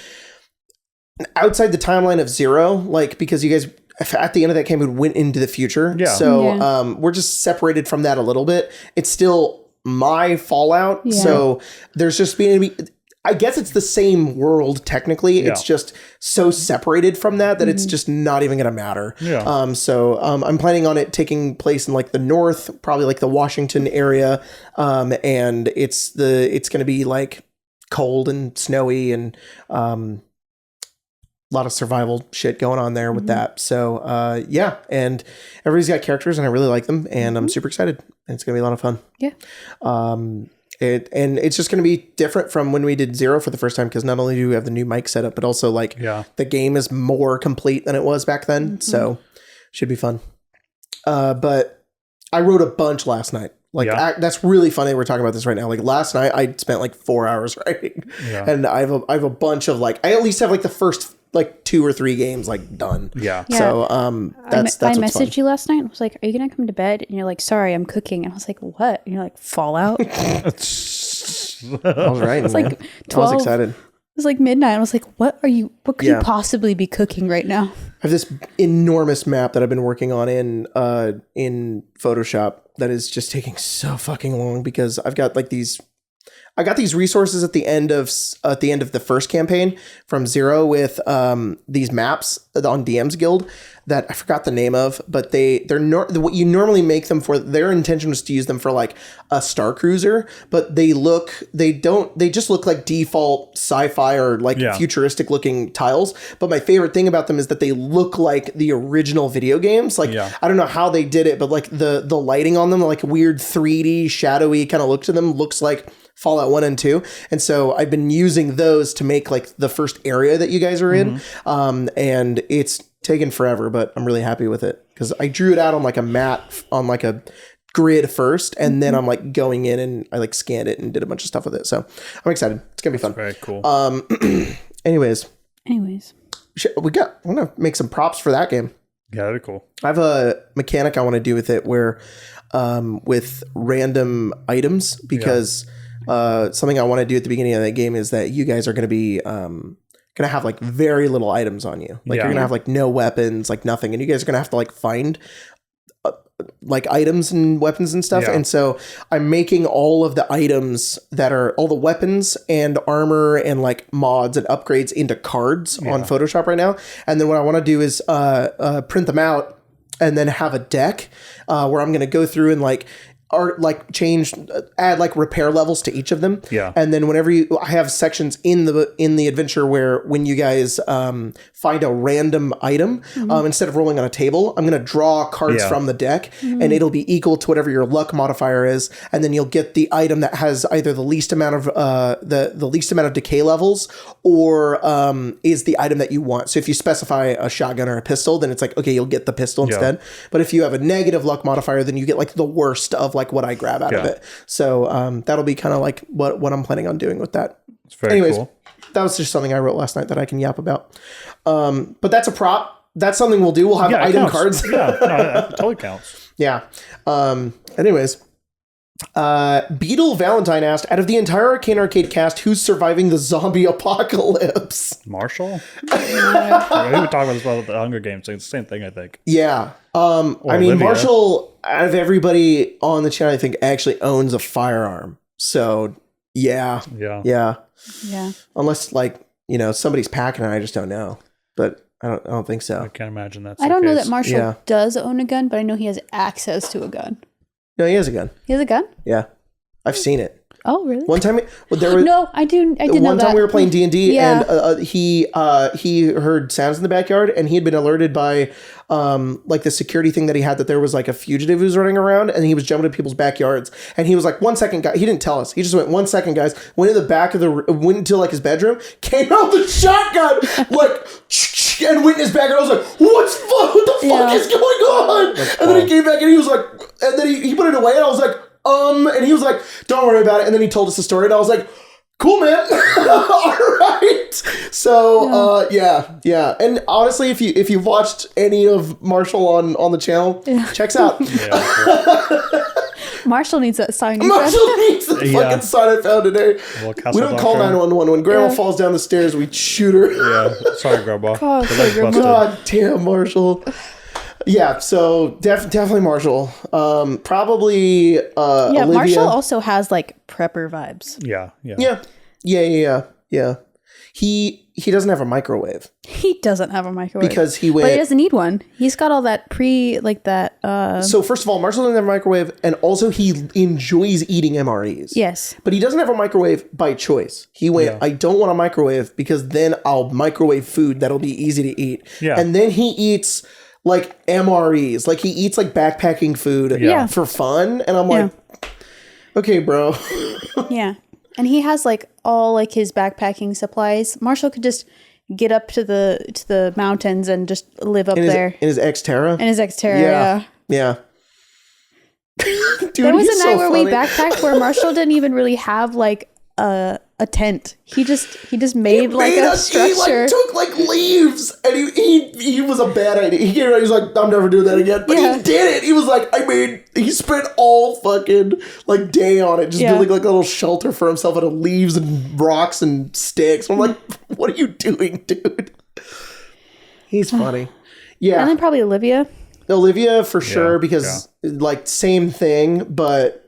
outside the timeline of Zero, like, because you guys at the end of that campaign went into the future. Yeah. So we're just separated from that a little bit. It's still my Fallout, so there's just being. I guess it's the same world technically. Yeah. It's just so separated from that it's just not even going to matter. Yeah. So I'm planning on it taking place in like the north, probably like the Washington area, and it's going to be like cold and snowy and a lot of survival shit going on there with that. So and everybody's got characters and I really like them, and I'm super excited. And it's going to be a lot of fun.
Yeah.
And it's just going to be different from when we did 0 for the first time, because not only do we have the new mic setup, but also like the game is more complete than it was back then. So should be fun. But I wrote a bunch last night. Like that's really funny. We're talking about this right now. Like last night I spent like 4 hours writing, and I have a bunch of like, I at least have like the first like 2 or 3 games like done.
Yeah.
So that's
I messaged you last night and was like, "Are you gonna come to bed?" And you're like, "Sorry, I'm cooking." And I was like, "What?" And you're like, "Fallout."
I was right.
It's like 12.
I was excited.
It was like midnight. I was like, "What are you? What could you possibly be cooking right now?"
I have this enormous map that I've been working on in Photoshop that is just taking so fucking long, because I've got like these. I got these resources at the end of the first campaign from 0 with these maps on DM's Guild that I forgot the name of, but what you normally make them for. Their intention was to use them for like a Star Cruiser, but they just look like default sci-fi or like futuristic looking tiles. But my favorite thing about them is that they look like the original video games. Like I don't know how they did it, but like the lighting on them, like weird 3D shadowy kind of look to them, looks like Fallout 1 and 2. And so I've been using those to make like the first area that you guys are in. And it's taken forever, but I'm really happy with it, because I drew it out on like a mat, on like a grid first, and then I'm like going in and I like scanned it and did a bunch of stuff with it. So I'm excited. It's gonna be fun.
Very cool.
Anyways, I'm gonna make some props for that game.
Yeah, that'd be cool.
I have a mechanic I want to do with it where with random items, because something I want to do at the beginning of that game is that you guys are going to be going to have like very little items on you. Like you're going to have like no weapons, like nothing. And you guys are going to have to like find like items and weapons and stuff. And so I'm making all of the items that are all the weapons and armor and like mods and upgrades into cards on Photoshop right now. And then what I want to do is print them out and then have a deck where I'm going to go through and like add like repair levels to each of them. And then whenever I have sections in the adventure where when you guys find a random item, instead of rolling on a table, I'm going to draw cards from the deck, and it'll be equal to whatever your luck modifier is. And then you'll get the item that has either the least amount of the least amount of decay levels, or is the item that you want. So if you specify a shotgun or a pistol, then it's like, okay, you'll get the pistol instead. But if you have a negative luck modifier, then you get like the worst of like what I grab out of it. So that'll be kind of like what I'm planning on doing with that.
It's very cool.
That was just something I wrote last night that I can yap about. But that's a prop. That's something we'll do. We'll have item cards.
That totally counts.
Anyways, Beetle Valentine asked, out of the entire Arcane Arcade cast, who's surviving the zombie apocalypse?
Marshall? I think we talked about this about the Hunger Games thing. It's the same thing, I think.
Yeah. I mean, Marshall, out of everybody on the channel, I think actually owns a firearm. So yeah. Unless like, somebody's packing it, I just don't know. But I don't think so.
I can't imagine that's
I don't know that Marshall does own a gun, but I know he has access to a gun.
No, he has a gun.
He has a gun?
Yeah. I've seen it.
Oh, really?
One time, there was
no, I did know that.
One time we were playing D&D, and he heard sounds in the backyard, and he had been alerted by like the security thing that he had, that there was like a fugitive who was running around, and he was jumping into people's backyards, and he was like, 1 second, guys. He didn't tell us. He just went, 1 second, guys. Went in the back of went into like his bedroom, came out with a shotgun, like, and went in his backyard. I was like, what the fuck is going on? And then he came back, and he was like, and then he put it away, and I was like, and he was like, don't worry about it. And then he told us the story, and I was like, cool, man. All right. So, yeah. And honestly, if you've watched any of Marshall on the channel, checks out.
Marshall needs that sign.
Marshall needs the fucking sign I found today. We don't call 911. When Grandma falls down the stars, we shoot her.
Sorry, Grandma.
God damn, Marshall. Yeah, so definitely Marshall. Probably Olivia.
Marshall also has like prepper vibes.
Yeah. He doesn't have a microwave.
He doesn't have a microwave
because
but he doesn't need one. He's got all that So
first of all, Marshall doesn't have a microwave, and also he enjoys eating MREs.
Yes,
but he doesn't have a microwave by choice. He went, I don't want a microwave because then I'll microwave food that'll be easy to eat. And then he eats like MREs, like he eats like backpacking food for fun, and I'm like, Okay, bro.
Yeah. And he has like all like his backpacking supplies. Marshall could just get up to the mountains and just live up there.
In his Xterra?
In his Xterra,
Yeah. Dude,
there was a night where
funny.
we backpacked where Marshall didn't even really have like a tent. He just made like a structure.
He took like leaves, and he was a bad idea. He came around, he was like, I'm never doing that again. But he did it. He was like, he spent all fucking like day on it, just building like a little shelter for himself out of leaves and rocks and sticks. I'm like, what are you doing, dude? He's funny. Yeah.
And then probably Olivia
for sure, because like same thing, but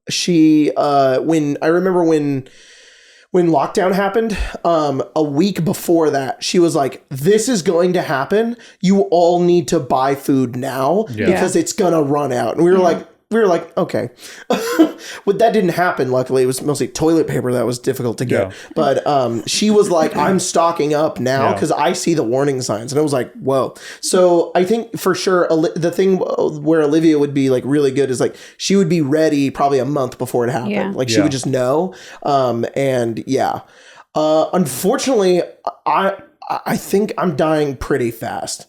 she when I remember when lockdown happened, a week before that, she was like, this is going to happen. You all need to buy food now because it's gonna run out. And we were like, okay. But that didn't happen. Luckily, it was mostly toilet paper that was difficult to get. Yeah. But she was like, I'm stocking up now because I see the warning signs. And I was like, whoa. So I think for sure the thing where Olivia would be like really good is like she would be ready probably a month before it happened. Yeah. Like she would just know. Unfortunately, I think I'm dying pretty fast.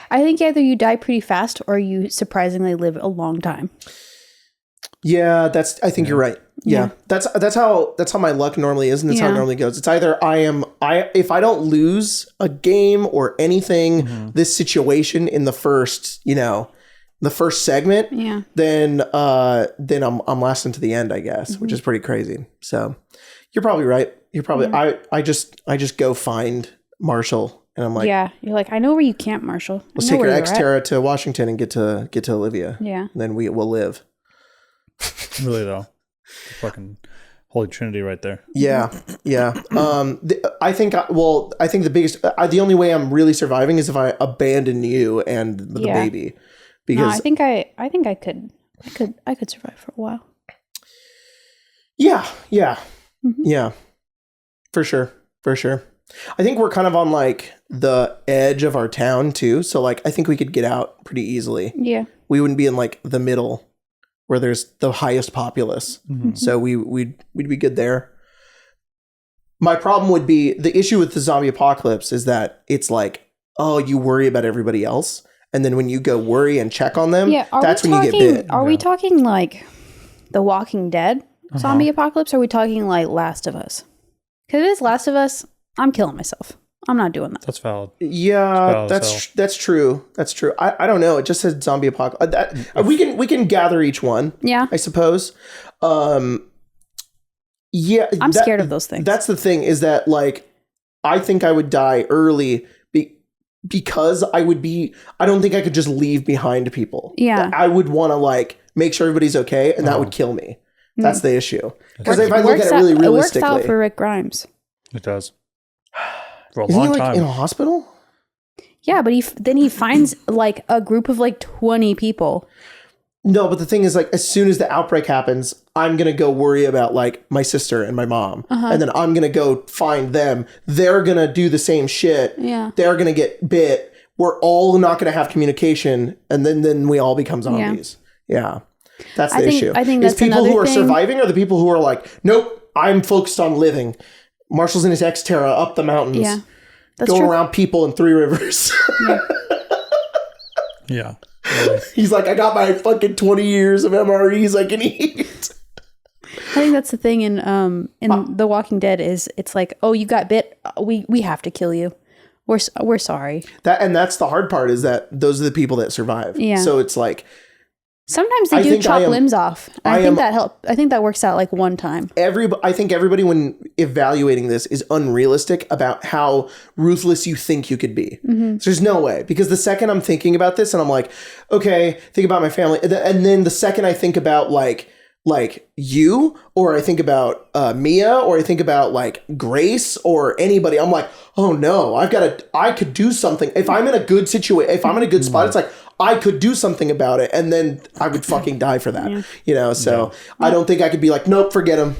I think either you die pretty fast or you surprisingly live a long time.
Yeah, I think you're right. Yeah. That's how my luck normally is, and that's how it normally goes. It's either if I don't lose a game or anything, this situation in the first segment, then I'm lasting to the end, I guess, which is pretty crazy. So you're probably right. You're probably I just go find Marshall. And I'm like,
yeah, you're like, I know where you camp, Marshall.
Let's take your Xterra to Washington and get to Olivia.
Yeah. And
then we'll live.
Really though. Fucking Holy Trinity right there.
Yeah. Yeah. I think the biggest, the only way I'm really surviving is if I abandon you and the baby. Because
I think I could survive for a while.
Yeah. Yeah. Mm-hmm. Yeah. For sure. I think we're kind of on like the edge of our town too. So like, I think we could get out pretty easily.
Yeah.
We wouldn't be in like the middle where there's the highest populace. Mm-hmm. So we'd be good there. My problem would be the issue with the zombie apocalypse is that it's like, oh, you worry about everybody else. And then when you go worry and check on them, that's when you get bit.
Are we talking like The Walking Dead zombie apocalypse? Or are we talking like Last of Us? Because if it's Last of Us, I'm killing myself. I'm not doing that.
That's valid.
Yeah, that's true. That's true. I don't know. It just says zombie apocalypse. We can gather each one.
Yeah,
I suppose. Yeah,
I'm scared of those things.
That's the thing is that like I think I would die early because I don't think I could just leave behind people.
Yeah,
I would want to like make sure everybody's okay, and that would kill me. That's the issue. Because if I look at it really realistically,
it works out for Rick Grimes.
It does. For a
Isn't
long
he like
time.
in a hospital?
Yeah, but then he finds like a group of like 20 people.
No, but the thing is like as soon as the outbreak happens, I'm going to go worry about like my sister and my mom. And then I'm going to go find them. They're going to do the same shit.
Yeah.
They're going to get bit. We're all not going to have communication. And then we all become zombies. Yeah. That's the issue.
I think that's
people who are
thing.
surviving or the people who are like, nope, I'm focused on living. Marshall's in his Xterra up the mountains.
Yeah. That's
going
true.
around people in Three Rivers.
Yeah. Really.
He's like, I got my fucking 20 years of MREs I can eat.
I think that's the thing in The Walking Dead is it's like, oh, you got bit. We have to kill you. We're sorry.
That's the hard part is that those are the people that survive.
Yeah.
So it's like.
Sometimes they do chop limbs off. I think that help. I think that works out like one time.
I think everybody when evaluating this is unrealistic about how ruthless you think you could be. Mm-hmm. There's no way because the second I'm thinking about this and I'm like, okay, think about my family, and then the second I think about like you or I think about Mia or I think about like Grace or anybody, I'm like, oh no, I could do something if I'm in a good situation. If I'm in a good spot, it's like. I could do something about it, and then I would fucking die for that, you know. So I don't think I could be like, nope, forget him.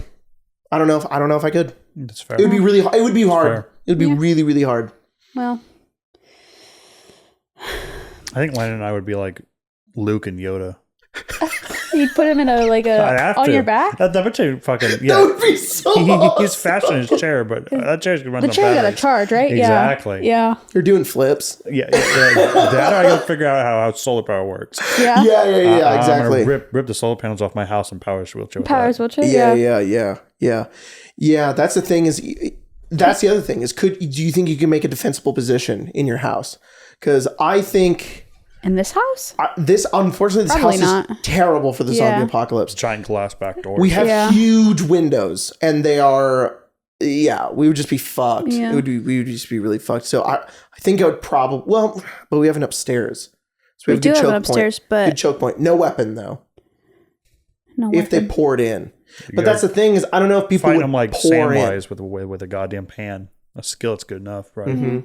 I don't know if I could.
That's fair.
It would be really. It would be hard. It would be really, really hard.
Well,
I think Landon and I would be like Luke and Yoda.
You'd put him in on your back.
That would be fucking
That would be so awesome.
He's fast in his chair, but that chair's gonna run
The
on
chair got a
batteries.
charge, right?
Exactly.
Yeah.
You're doing flips.
Yeah. That or I gotta figure out how solar power works.
Yeah.
Yeah, exactly.
I'm gonna rip the solar panels off my house and power his wheelchair. with
Powers
that.
wheelchair.
Yeah. That's the thing that's the other thing is do you think you can make a defensible position in your house? Because I think
In this house?
Unfortunately, this
Probably
house
not.
is terrible for the zombie apocalypse.
Giant glass back doors.
We have huge windows, and they are, we would just be fucked.
Yeah.
We would just be really fucked. So I think I would probably, but we have an upstairs. So
We do
good
have an
choke
upstairs,
point.
but
Good choke point. No weapon, though.
no
If they
weapon.
poured in. But
gotta
that's the thing is, I don't know if people
fight
would
them like
pour in.
Samwise with a goddamn pan. A skillet's good enough, right?
Mm-hmm.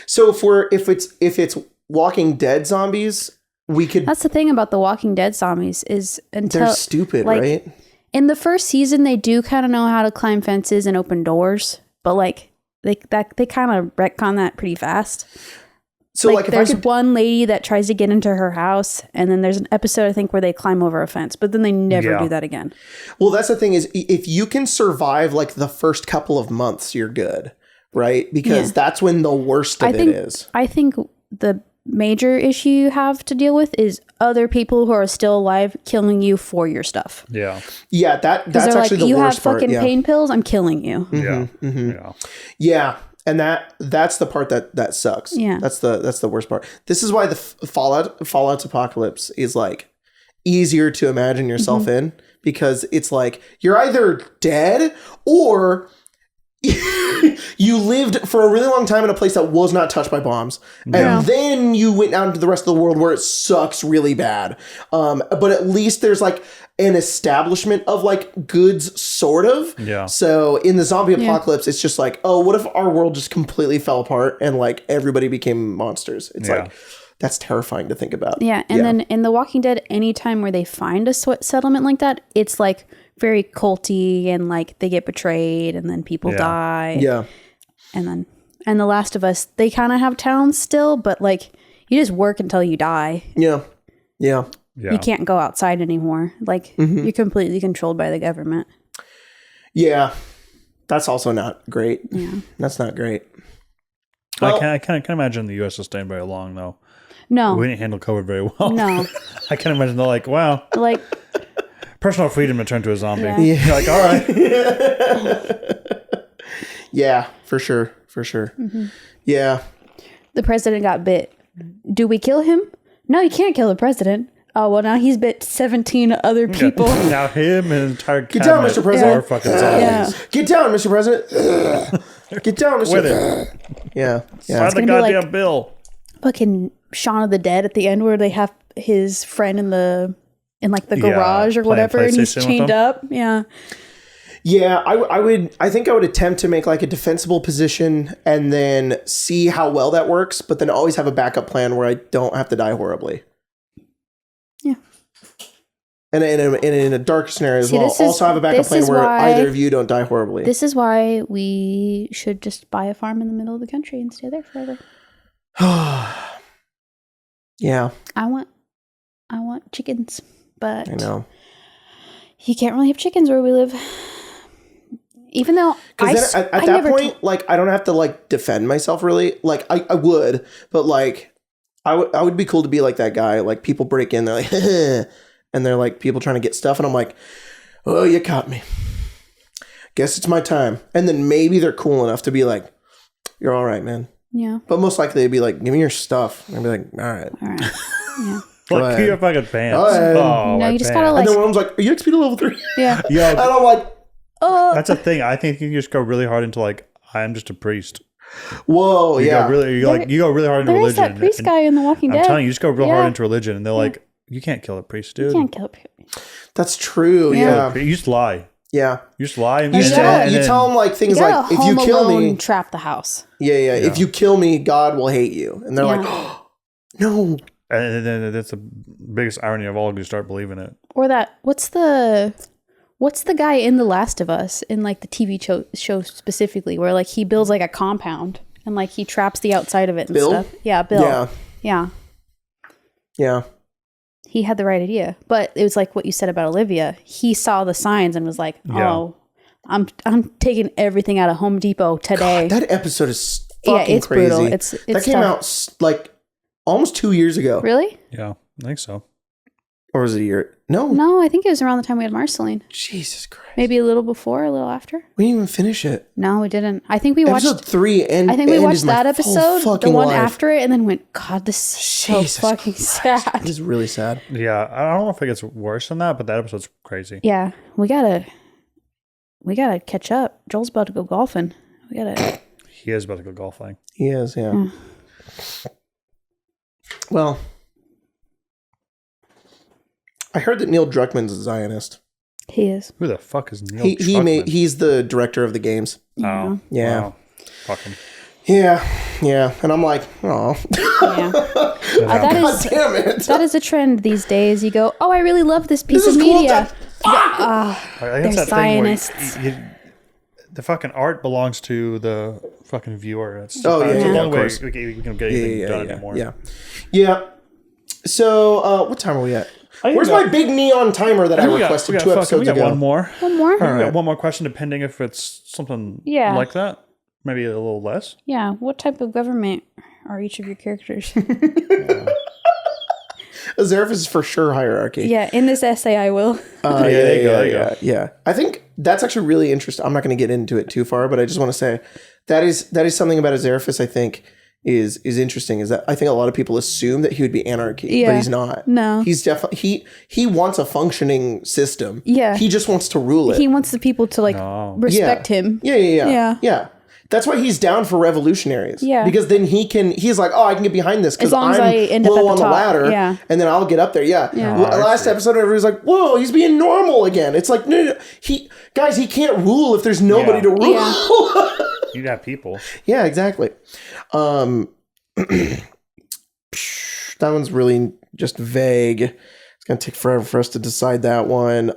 So if it's Walking Dead zombies, we could.
That's the thing about the Walking Dead zombies is until
They're stupid,
like,
right?
in the first season they do kind of know how to climb fences and open doors, but like they kind of retcon that pretty fast.
So
like
if I
there's
could,
one lady that tries to get into her house, and then there's an episode I think where they climb over a fence, but then they never do that again.
well, that's the thing is, if you can survive like the first couple of months, you're good, right? Because that's when the worst of it is.
I think the major issue you have to deal with is other people who are still alive killing you for your stuff.
Yeah.
Yeah, that's
They're
actually
like,
the worst
have
part.
fucking pain pills, I'm killing you.
Yeah.
Yeah, and that's the part that sucks.
Yeah.
That's the worst part. This is why the Fallout's apocalypse is like easier to imagine yourself in, because it's like you're either dead or you lived for a really long time in a place that was not touched by bombs, and then you went out into the rest of the world where it sucks really bad. But at least there's like an establishment of like goods, sort of.
Yeah.
So in the zombie apocalypse, it's just like, oh, what if our world just completely fell apart and like everybody became monsters? It's like, that's terrifying to think about.
Yeah, and then in The Walking Dead, anytime where they find a settlement like that, it's like very culty and like they get betrayed and then people die.
Yeah.
And The Last of Us, they kind of have towns still, but like you just work until you die.
Yeah. Yeah.
You can't go outside anymore. Like you're completely controlled by the government.
Yeah. That's also not great.
Yeah.
That's not great.
I can't imagine the U.S. sustained very long, though.
No.
We didn't handle COVID very well.
No.
I can't imagine they're like, wow,
Like
personal freedom to turn to a zombie.
Yeah.
You're like, all right.
Yeah, for sure. For sure. Yeah.
the president got bit. Do we kill him? No, you can't kill the president. Oh, well, now he's bit 17 other people.
Now him and an entire
Get down,
cabinet
Mr. President.
are fucking zombies.
Yeah.
Get down, Mr. President. Get down, Mr.
With
President. Yeah. Yeah.
Sign the
gonna be
goddamn
like-
bill.
Fucking Shaun of the Dead at the end where they have his friend in the garage or
playing
whatever, and he's
PlayStation with
chained
them.
up. Yeah.
Yeah, I think I would attempt to make like a defensible position and then see how well that works, but then always have a backup plan where I don't have to die horribly.
Yeah.
And in a dark scenario as
See,
well,
this is-
also have a backup
this
plan
is
where
why-
either of you don't die horribly.
This is why we should just buy a farm in the middle of the country and stay there forever.
Yeah,
I want chickens, but
I know.
you can't really have chickens where we live. Even though
Because then at that point, like I don't have to like defend myself really. Like I would, but like I would be cool to be like that guy. Like people break in, they're like, and they're like people trying to get stuff, and I'm like, oh, you caught me. Guess it's my time. And then maybe they're cool enough to be like, you're all right, man.
yeah,
But most likely they'd be like, give me your stuff. And I'd be like, all right.
all right, yeah.
Go
Like,
ahead.
your fucking pants.
Go ahead.
Oh,
No,
my
you just
pants.
gotta, like-
And then one was like, are you XP to level 3?
Yeah.
And
Yo,
I'm like,
Oh,
that's a thing. I think you just go really hard into like, I'm just a priest.
whoa,
You
yeah.
go really, you go really hard into
there is
religion.
that priest
and
guy in The Walking
I'm
Dead.
telling you, you just go real
Yeah.
hard into religion, and they're like, you can't kill a priest, dude.
You can't kill people.
That's true.
Yeah.
Yeah.
You just lie.
Yeah.
You just lie. And
You,
You
tell,
gotta-
you tell them like
You
things
gotta
like, if
Home
you kill
Alone
me,
trap the house.
yeah. If you kill me, God will hate you. And they're
Yeah.
like, oh, no.
And then that's the biggest irony of all. You start believing it.
Or that what's the guy in The Last of Us in like the TV show specifically where like he builds like a compound and like he traps the outside of it and
Bill?
stuff. Yeah, Bill.
Yeah.
Yeah.
Yeah.
he had the right idea. But it was like what you said about Olivia. He saw the signs and was like, "Oh, I'm taking everything out of Home Depot today."
God, that episode is fucking
it's
crazy.
brutal. It's
that came out like almost 2 years ago.
Really?
Yeah, I think so.
Or was it a year? No.
No, I think it was around the time we had Marceline.
Jesus Christ.
Maybe a little before, a little after.
We didn't even finish it.
No, we didn't. I think we watched
episode 3 and
I think we
ended
watched
my
that
whole
episode, the
fucking
one
life.
after it, and then went, God, this is so
Jesus
fucking
Christ.
sad.
It is really sad.
Yeah, I don't know if it gets worse than that, but that episode's crazy.
Yeah, we gotta catch up. Joel's about to go golfing.
He is about to go golfing.
He is, yeah. Well, I heard that Neil Druckmann's a Zionist.
He is.
Who the fuck is Neil Druckmann?
He's the director of the games.
Oh,
Yeah.
wow. Fuck him.
Yeah. And I'm like, oh.
Yeah.
God damn it.
That is a trend these days. You go, oh, I really love this piece
This
of
is cool.
media.
I think
They're
it's that thing where
Zionists.
the fucking art belongs to the fucking viewer. It's,
Oh, yeah,
it's
yeah,
the
of
only way
course.
we can get anything done anymore.
Yeah. So, what time are we at? Where's my big neon timer that I requested 2 episodes
we got
ago?
one more.
One more?
We got one more question, depending if it's something like that. Maybe a little less.
Yeah. What type of government are each of your characters?
Azerif is for sure hierarchy.
Yeah. In this essay, I will.
Yeah. I think that's actually really interesting. I'm not going to get into it too far, but I just want to say that is something about Azerif I think is interesting, is that I think a lot of people assume that he would be anarchy, but he's not.
No.
He's definitely he wants a functioning system.
Yeah.
He just wants to rule it.
He wants the people to respect him.
Yeah. That's why he's down for revolutionaries.
Yeah.
Because then he's like, oh, I can get behind this because
long as I
I'm
end up
low
at
on
the
the
top.
ladder.
Yeah.
And then I'll get up there. Yeah.
Yeah.
Last episode, everybody's like, whoa, he's being normal again. It's like, no. He can't rule if there's nobody to rule.
Yeah.
You got people.
Yeah, exactly. That one's really just vague. It's going to take forever for us to decide that one.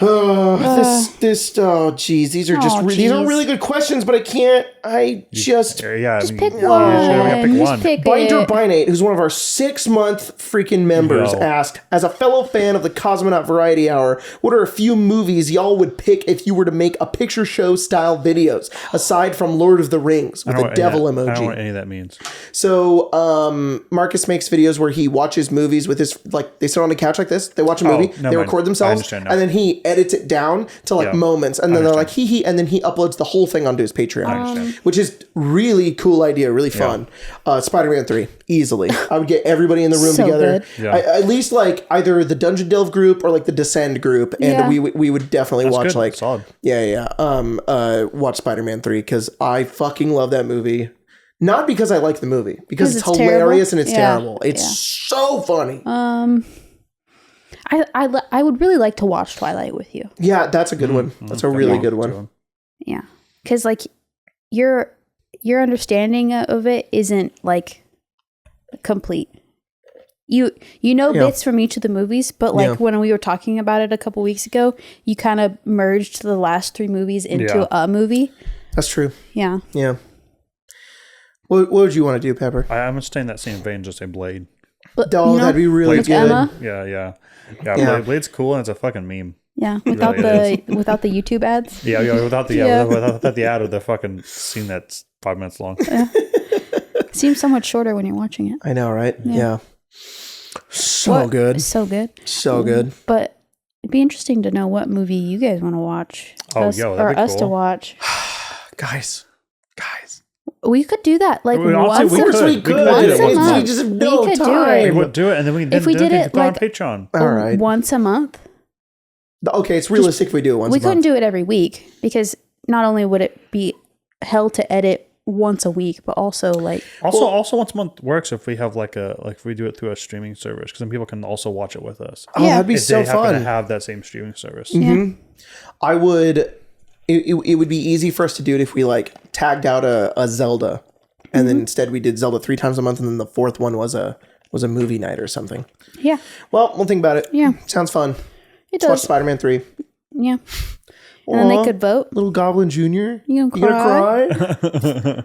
These are these are really good questions, but just
pick one.
Just pick one.
Binder Binate, who's one of our 6-month freaking members, asked, as a fellow fan of the Cosmonaut Variety Hour, what are a few movies y'all would pick if you were to make a picture show style videos, aside from Lord of the Rings with a devil emoji?
I don't know what any of that means.
So Marcus makes videos where he watches movies with his, like, they sit on a couch like this, they watch a movie, they record themselves, and then he edits it down to moments, and then they're like hee, and then he uploads the whole thing onto his Patreon, which is really cool idea, really fun. Spider-Man 3, easily. I would get everybody in the room together. At least like either the Dungeon Delve group or like the Descend group, and we would definitely watch good.
Solid.
Watch Spider-Man 3 because I fucking love that movie. Not because I like the movie, because it's hilarious and it's terrible. It's so funny.
I would really like to watch Twilight with you.
Yeah, that's a good one. That's a really good one.
Yeah, because like your understanding of it isn't like complete. You know bits from each of the movies, but like when we were talking about it a couple weeks ago, you kind of merged the last 3 movies into a movie.
That's true.
Yeah.
Yeah. What would you want to do, Pepper?
I'm staying in that same vein, just a Blade.
That'd be really good.
Emma?
Yeah. Blade's cool and it's a fucking meme.
Yeah, without without the YouTube ads.
Yeah, without the without the ad of the fucking scene that's 5 minutes long.
Seems so much shorter when you're watching it.
I know, right? Yeah. So good.
So good.
So good.
But it'd be interesting to know what movie you guys want to watch.
That'd be
us
cool.
to watch.
Guys.
We could do that like once
we
a month.
We just have no time.
We would do it, and then we
if we did it like
on Patreon.
All right.
Once a month.
Okay, it's realistic if we do it once a month.
We couldn't do it every week because not only would it be hell to edit once a week, but also like
also once a month works if we have if we do it through a streaming service, because then people can also watch it with us.
Oh, that'd be so
they happen
fun
to have that same streaming service.
Mm-hmm. I would. It would be easy for us to do it if we like tagged out a Zelda, and then instead we did Zelda 3 times a month, and then the 4th one was a movie night or something.
Yeah.
Well, we'll think about it.
Yeah.
Sounds fun.
Let's
watch Spider-Man 3.
Yeah. And then they could vote.
Little Goblin Jr.
You gonna cry?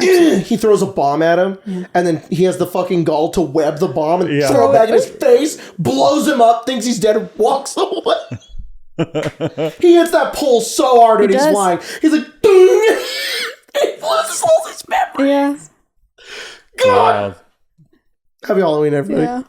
he throws a bomb at him, and then he has the fucking gall to web the bomb and throw it back in his face, blows him up, thinks he's dead, and walks away. He hits that pole so hard when he's flying. He's like, ding! He loses all his memory.
Yeah.
God! Happy Halloween, everybody.
Yeah.